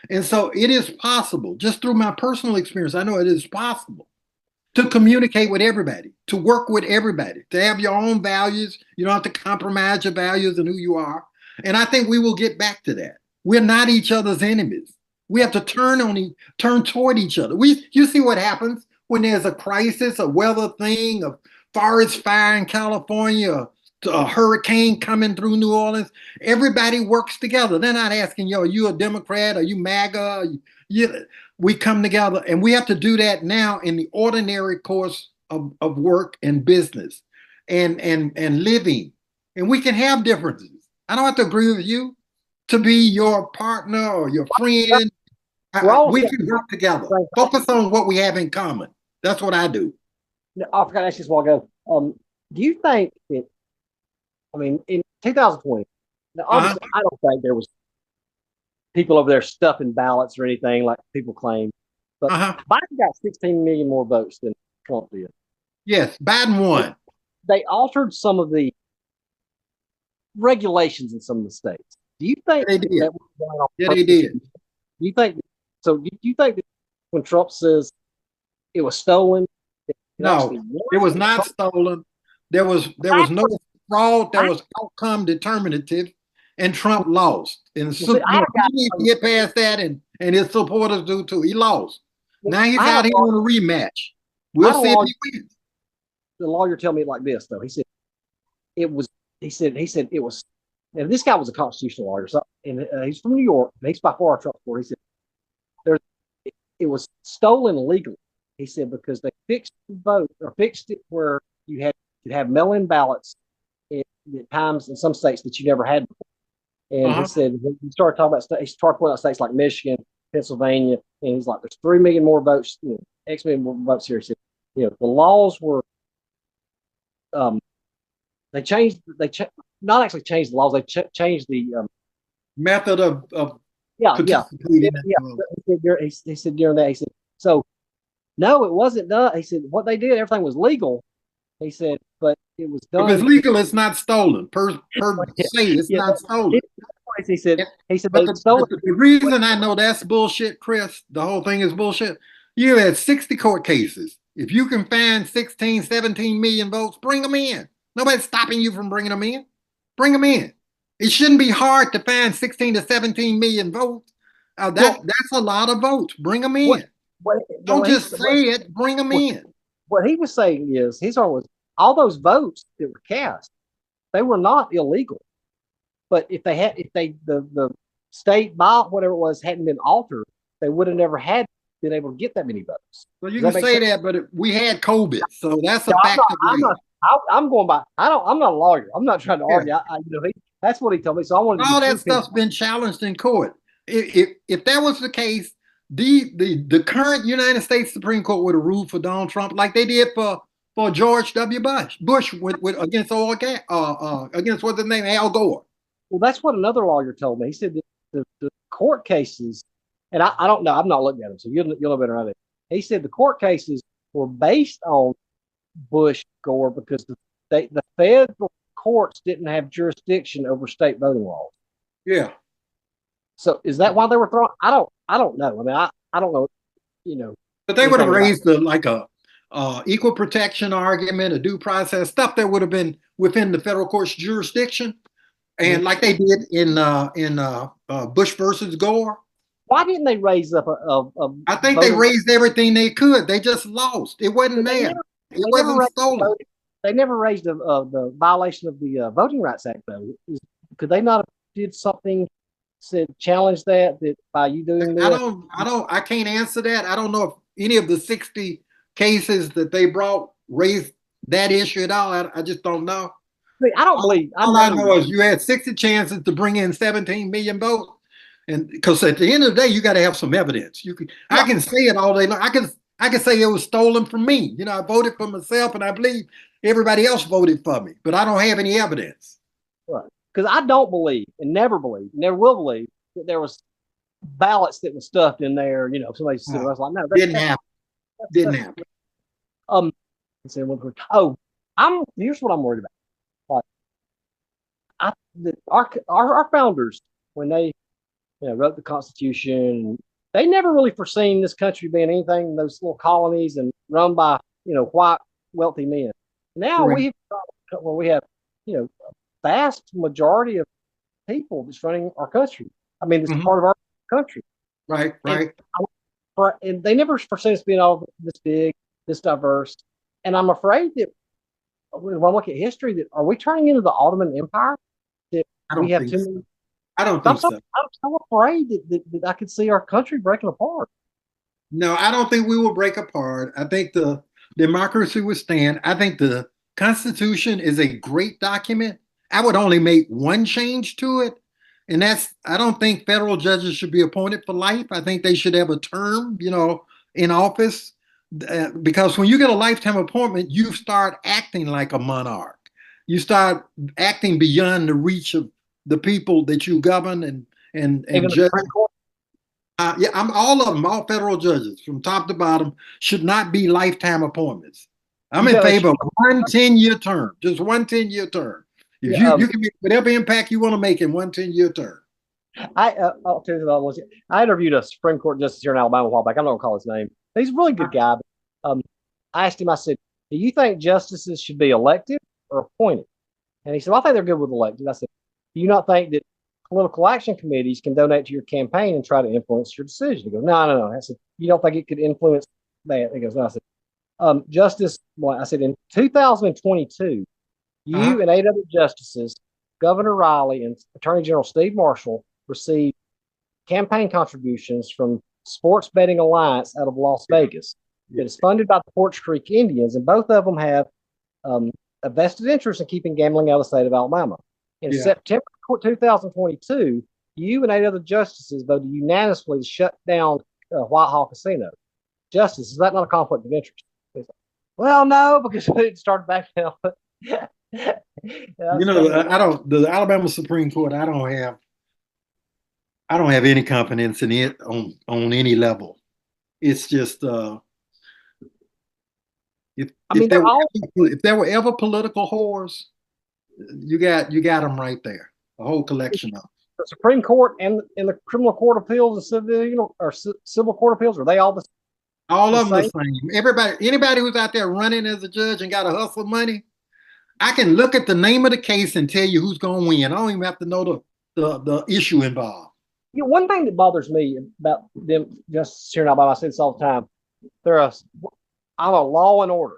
And so it is possible, just through my personal experience, I know it is possible to communicate with everybody, to work with everybody, to have your own values. You don't have to compromise your values and who you are. And I think we will get back to that. We're not each other's enemies. We have to turn toward each other. You see what happens when there's a crisis, a weather thing, a forest fire in California, a hurricane coming through New Orleans. Everybody works together. They're not asking, are you a Democrat? Are you MAGA? We come together, and we have to do that now in the ordinary course of work and business and living. And we can have differences. I don't have to agree with you to be your partner or your friend. We can work together. Focus on what we have in common. That's what I do. I forgot to ask you this while ago. Do you think that, in 2020, now obviously I don't think there was people over there stuffing ballots or anything like people claim, but Biden got 16 million more votes than Trump did. Yes, Biden won. They altered some of the regulations in some of the states. Do you think they did? They did. Do you think so? Do you think that when Trump says it was stolen? No, it was not stolen. There was no fraud. There was outcome determinative, and Trump lost. And so he needs to get past that, and his supporters do too. He lost. Now he's out here on a rematch. We'll see if he wins. The lawyer tell me it like this though. He said it was. He said it was and this guy was a constitutional lawyer, so and he's from New York. And he's by far our Trump supporter. He said there, it was stolen legally. He said because they fixed the vote or fixed it where you have mail-in ballots at times in some states that you never had before. And he said he started talking about he started pointing out states like Michigan, Pennsylvania, and he's like, "There's 3 million more votes, X million more votes here." He said, the laws were they changed not actually changed the laws, they changed the method of participating. He said during that, he said, so no, it wasn't done. He said what they did, everything was legal. He said, but it was done. If it's legal, it's not stolen. Per se, it's not stolen. He said but the reason I know that's bullshit, Chris, the whole thing is bullshit. You had 60 court cases. If you can find 16, 17 million votes, bring them in. Nobody's stopping you from bringing them in. Bring them in. It shouldn't be hard to find 16 to 17 million votes. That's a lot of votes. Bring them in. Don't just say it. Bring them in. What he was saying is, his argument was all those votes that were cast, they were not illegal. But if the state ballot, whatever it was, hadn't been altered, they would have never been able to get that many votes. Well, you can say that, but we had COVID, so that's a fact. I'm going by. I'm not a lawyer. I'm not trying to argue. That's what he told me. So I wanted all that stuff's been challenged in court. If that was the case, the current United States Supreme Court would have ruled for Donald Trump like they did for George W. Bush with against against what's his name, Al Gore. Well, that's what another lawyer told me. He said that the court cases, and I don't know, I've not looked at them, so you'll know better than I do. He said the court cases were based on Bush Gore because the federal courts didn't have jurisdiction over state voting laws. Yeah. So is that why they were thrown? I don't know. I mean, I don't know. But they would have raised a equal protection argument, a due process, stuff that would have been within the federal court's jurisdiction, and like they did in Bush versus Gore. Why didn't they raise up I think they raised everything they could. They just lost. It wasn't there. It wasn't stolen. They never raised the violation of the Voting Rights Act, though. Could they not have did something? Said challenge that by you doing this? I can't answer that. I don't know if any of the 60 cases that they brought raised that issue at all. I just don't know. I don't believe. All I know is you had 60 chances to bring in 17 million votes, and because at the end of the day, you got to have some evidence. I can say it all day long. I can say it was stolen from me. I voted for myself, and I believe everybody else voted for me, but I don't have any evidence. Right. Because I don't believe and never will believe that there was ballots that were stuffed in there. Somebody said, I was like, no, didn't happen. Didn't happen. Here's what I'm worried about. Our founders, when they wrote the Constitution, they never really foreseen this country being anything in those little colonies and run by white wealthy men. Now we have vast majority of people that's running our country. I mean, it's part of our country. Right. And they never foreseen us being all this big, this diverse. And I'm afraid that when I look at history, that are we turning into the Ottoman Empire? That we have too many. I don't think so. I'm so afraid that I could see our country breaking apart. No, I don't think we will break apart. I think the democracy will stand. I think the Constitution is a great document. I would only make one change to it, and I don't think federal judges should be appointed for life. I think they should have a term, in office, because when you get a lifetime appointment, you start acting like a monarch. You start acting beyond the reach of the people that you govern and judge. I'm all of them, all federal judges from top to bottom should not be lifetime appointments. I'm in favor of one 10-year term, just one 10-year term. You can make whatever impact you want to make in one 10-year term. I'll tell you, I interviewed a Supreme Court justice here in Alabama a while back. I'm not going to call his name. He's a really good guy. But, I asked him, I said, do you think justices should be elected or appointed? And he said, well, I think they're good with elected. I said, do you not think that political action committees can donate to your campaign and try to influence your decision? He goes, no. I said, you don't think it could influence that? He goes, no. I said, I said, in 2022, you and 8 other justices Governor Riley and Attorney General Steve Marshall received campaign contributions from Sports Betting Alliance out of Las Vegas. It is funded by the Porch Creek Indians, and both of them have a vested interest in keeping gambling out of the state of Alabama. In September 2022, you and 8 other justices voted unanimously to shut down Whitehall Casino. Justice, is that not a conflict of interest? Well, no, because it started back now. The Alabama Supreme Court, I don't have any confidence in it on any level. It's just if there were ever political whores, you got them right there. A whole collection of them. The Supreme Court and the Criminal Court of Appeals and Civil Court of Appeals, are they all the same? All of them the same. Anybody who's out there running as a judge and got to hustle money, I can look at the name of the case and tell you who's going to win. I don't even have to know the issue involved. One thing that bothers me about them just here in Alabama, I say this all the time. I'm a law and order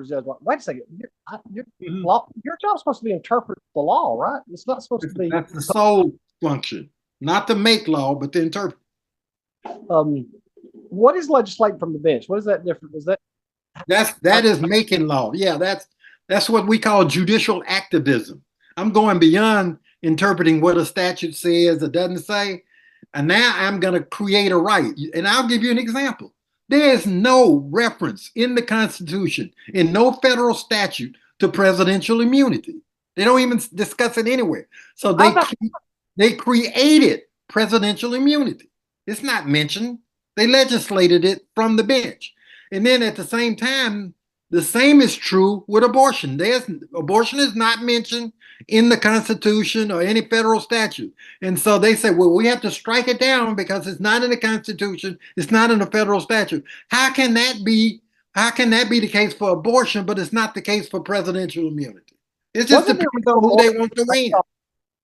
judge. Wait a second, your job's supposed to be interpret the law, right? It's not supposed to be. That's the sole function, not to make law, but to interpret. What is legislating from the bench? What is that different? That is making law? Yeah, that's what we call judicial activism. I'm going beyond interpreting what a statute says or doesn't say, and now I'm going to create a right. And I'll give you an example. There is no reference in the Constitution, in no federal statute, to presidential immunity. They don't even discuss it anywhere. So they created presidential immunity. It's not mentioned. They legislated it from the bench. And then at the same time, the same is true with abortion. Abortion is not mentioned in the Constitution or any federal statute. And so they say, well, we have to strike it down because it's not in the Constitution. It's not in the federal statute. How can that be the case for abortion, but it's not the case for presidential immunity? It's just depends on who they want to win.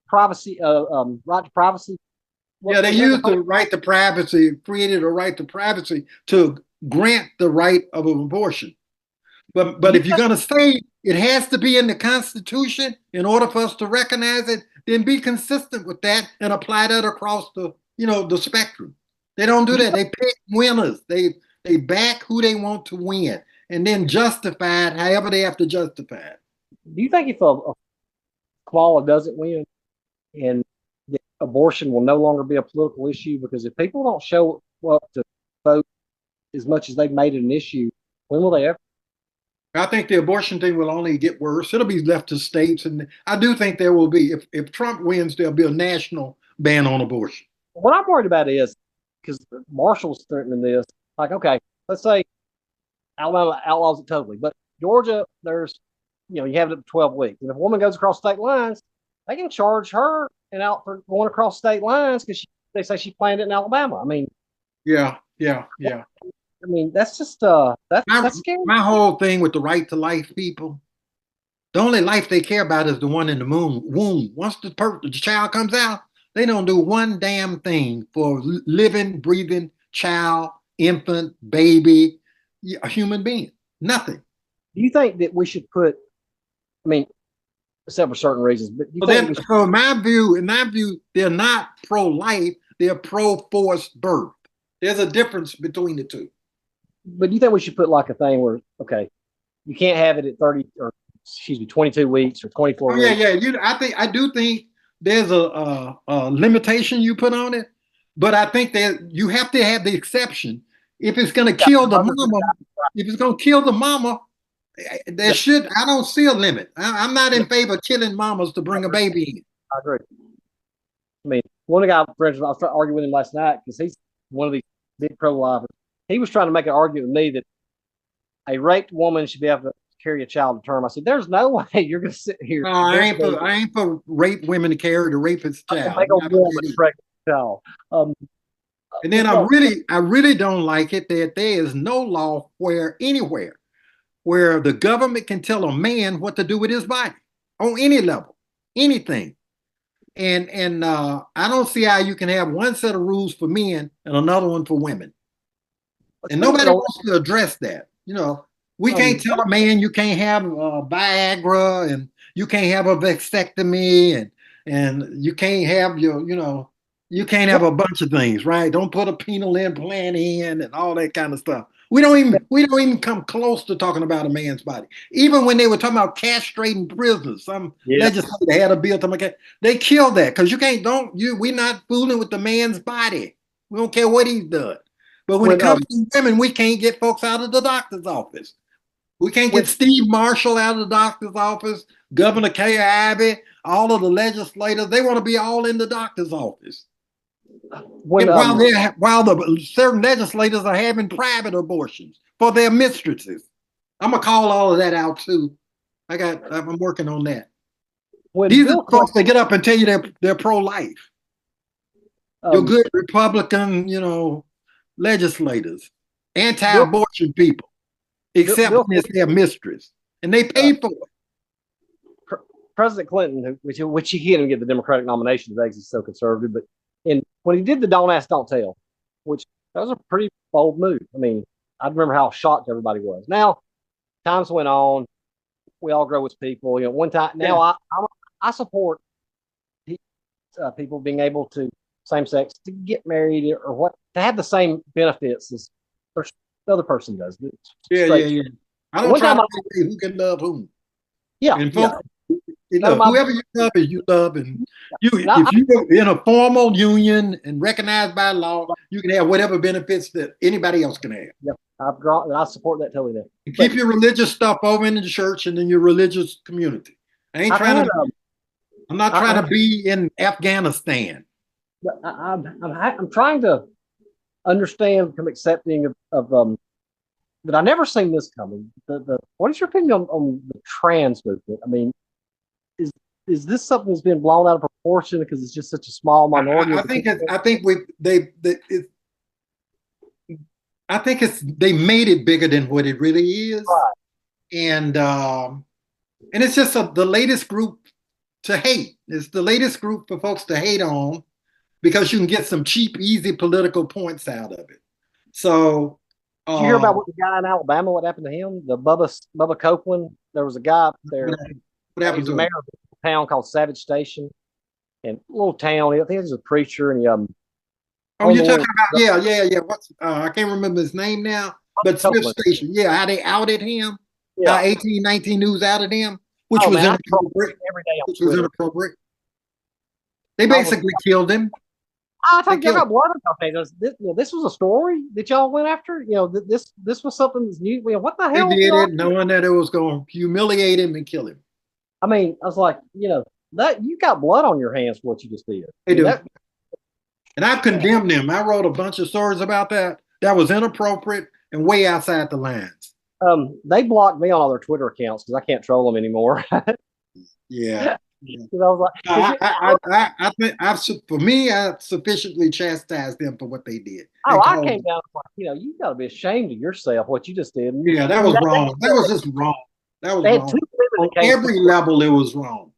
Privacy, right to privacy. Yeah, they used the right to privacy, created a right to privacy to grant the right of an abortion. But if you're going to say it has to be in the Constitution in order for us to recognize it, then be consistent with that and apply that across the spectrum. They don't do that. They pick winners. They back who they want to win and then justify it however they have to justify it. Do you think if a Kamala doesn't win and abortion will no longer be a political issue? Because if people don't show up to vote as much as they've made it an issue, when will they ever? I think the abortion thing will only get worse. It'll be left to states. And I do think there will be, if Trump wins, there'll be a national ban on abortion. What I'm worried about is, because Marshall's threatening this, like, okay, let's say Alabama outlaws it totally, but Georgia, there's, you have it up to 12 weeks. And if a woman goes across state lines, they can charge her and out for going across state lines because they say she planned it in Alabama. I mean, yeah. I mean, that's just that's scary. My whole thing with the right to life, people, the only life they care about is the one in the womb. Once the child comes out, they don't do one damn thing for living, breathing child, infant, baby, a human being. Nothing. Do you think that we should put? I mean, except for certain reasons, but so in my view, they're not pro-life; they're pro-forced birth. There's a difference between the two. But do you think we should put like a thing where, okay, you can't have it at 22 weeks or 24 weeks? Yeah. I do think there's a limitation you put on it, but I think that you have to have the exception. If it's going to kill the mama, I don't see a limit. I'm not in favor of killing mamas to bring a baby in. I agree. I mean, one guy, friends, I was trying to argue with him last night because he's one of these big pro-lifers. He was trying to make an argument with me that a raped woman should be able to carry a child to term. I said, "There's no way you're going to sit here." No, I ain't for raped women to carry the rapist's child. Make a woman pregnant child. And then I really don't like it that there is no law anywhere where the government can tell a man what to do with his body on any level, anything. And I don't see how you can have one set of rules for men and another one for women. And nobody wants to address that. We can't tell a man you can't have Viagra and you can't have a vasectomy, and you can't have you can't have a bunch of things, right? Don't put a penile implant in and all that kind of stuff. We don't even come close to talking about a man's body. Even when they were talking about castrating prisoners, some Yeah. legislator had a bill talking about they killed that because we're not fooling with the man's body. We don't care what he's done. But when it comes to women, we can't get folks out of the doctor's office. We can't get Steve Marshall out of the doctor's office, Governor Kay Abbey, all of the legislators. They want to be all in the doctor's office. While the certain legislators are having private abortions for their mistresses. I'm gonna call all of that out too. I'm working on that. These are folks that get up and tell you they're pro-life. You're good Republican, legislators, anti-abortion people, except when it's their mistress, and they pay for it. President Clinton, which he didn't get the Democratic nomination because he's so conservative, but when he did the Don't Ask, Don't Tell, which that was a pretty bold move. I mean, I remember how shocked everybody was. Now, times went on. We all grow as people. One time now, I support people being able to same sex to get married or to have the same benefits as the other person does. Yeah. I don't try to say who can love whom. Yeah, and folks, whoever you love is you love, and if you're in a formal union and recognized by law, you can have whatever benefits that anybody else can have. Yep, I support that totally. Keep your religious stuff over in the church and in your religious community. I'm not trying to be in Afghanistan. I'm trying to understand, become accepting of that. I never seen this coming. What is your opinion on the trans movement? I mean, is this something that's been blown out of proportion because it's just such a small minority? I think they made it bigger than what it really is, right. And it's just the latest group to hate. It's the latest group for folks to hate on because you can get some cheap, easy political points out of it. So, did you hear about what the guy in Alabama? What happened to him? The Bubba Copeland. There was a guy up there. What happened to him? Mayor of a town called Savage Station, and a little town. I think he was a preacher, and you're talking about yeah. What's I can't remember his name now, but Smith Station. Yeah, how they outed him. Yeah. 1819 News outed him, which was inappropriate. Every day which was inappropriate. They basically killed him. I think you got blood on this was a story that y'all went after. This was something that's new. What the hell? They did it knowing that it was going to humiliate him and kill him. I mean, I was like, that you got blood on your hands for what you just did. They do. And I've condemned them. I wrote a bunch of stories about that. That was inappropriate and way outside the lines. They blocked me on all their Twitter accounts because I can't troll them anymore. Yeah. I was like, I sufficiently chastised them for what they did. I came down like, you got to be ashamed of yourself what you just did. Yeah, that was wrong. That was just wrong. That was wrong. On every level, it was wrong.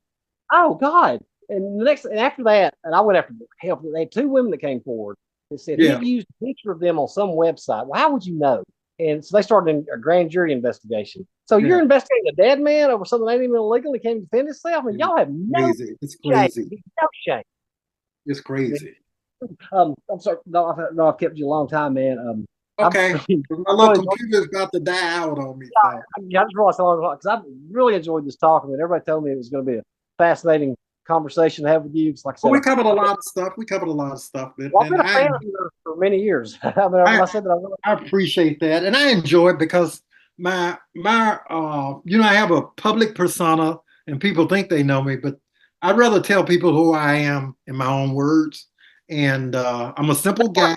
Oh God! And after that, and I went after help. They had two women that came forward. They said he used a picture of them on some website. Well, how would you know? And so they started a grand jury investigation. So you're investigating a dead man over something that ain't even illegal. He can't defend himself. And y'all have no crazy. It's crazy. Shame. No shame. It's crazy. I'm sorry. No, I've kept you a long time, man. Okay. My little computer's about to die out on me. I just realized because I really enjoyed this talk. I mean, everybody told me it was going to be a fascinating conversation to have with you. Like I said, we covered a lot of stuff. I've been a fan of yours for many years. I appreciate that, and I enjoy it because my I have a public persona, and people think they know me, but I'd rather tell people who I am in my own words. And I'm a simple guy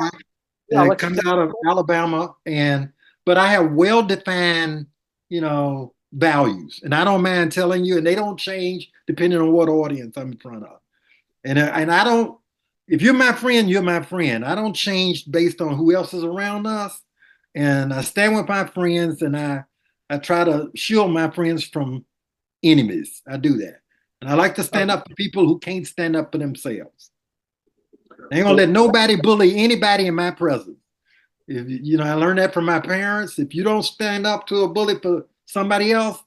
that comes out of Alabama, but I have well-defined, values, and I don't mind telling you, and they don't change depending on what audience I'm in front of. And I don't, if you're my friend, you're my friend. I don't change based on who else is around us. And I stand with my friends, and I try to shield my friends from enemies. I do that. And I like to stand up for people who can't stand up for themselves. I ain't gonna let nobody bully anybody in my presence. I learned that from my parents. If you don't stand up to a bully for somebody else,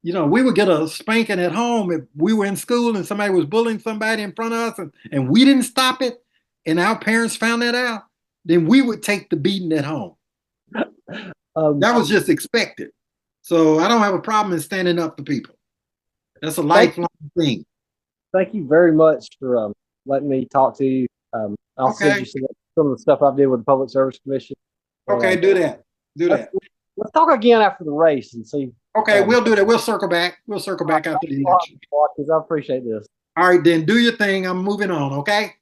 we would get a spanking at home if we were in school and somebody was bullying somebody in front of us and we didn't stop it and our parents found that out, then we would take the beating at home. That was just expected. So I don't have a problem in standing up for people. That's a lifelong thing. Thank you very much for letting me talk to you. I'll send you some of the stuff I did with the Public Service Commission. Okay, do that. Do that. Let's talk again after the race and see. Okay, we'll do that. We'll circle back. We'll circle back after the election. I appreciate this. All right, then do your thing. I'm moving on, okay?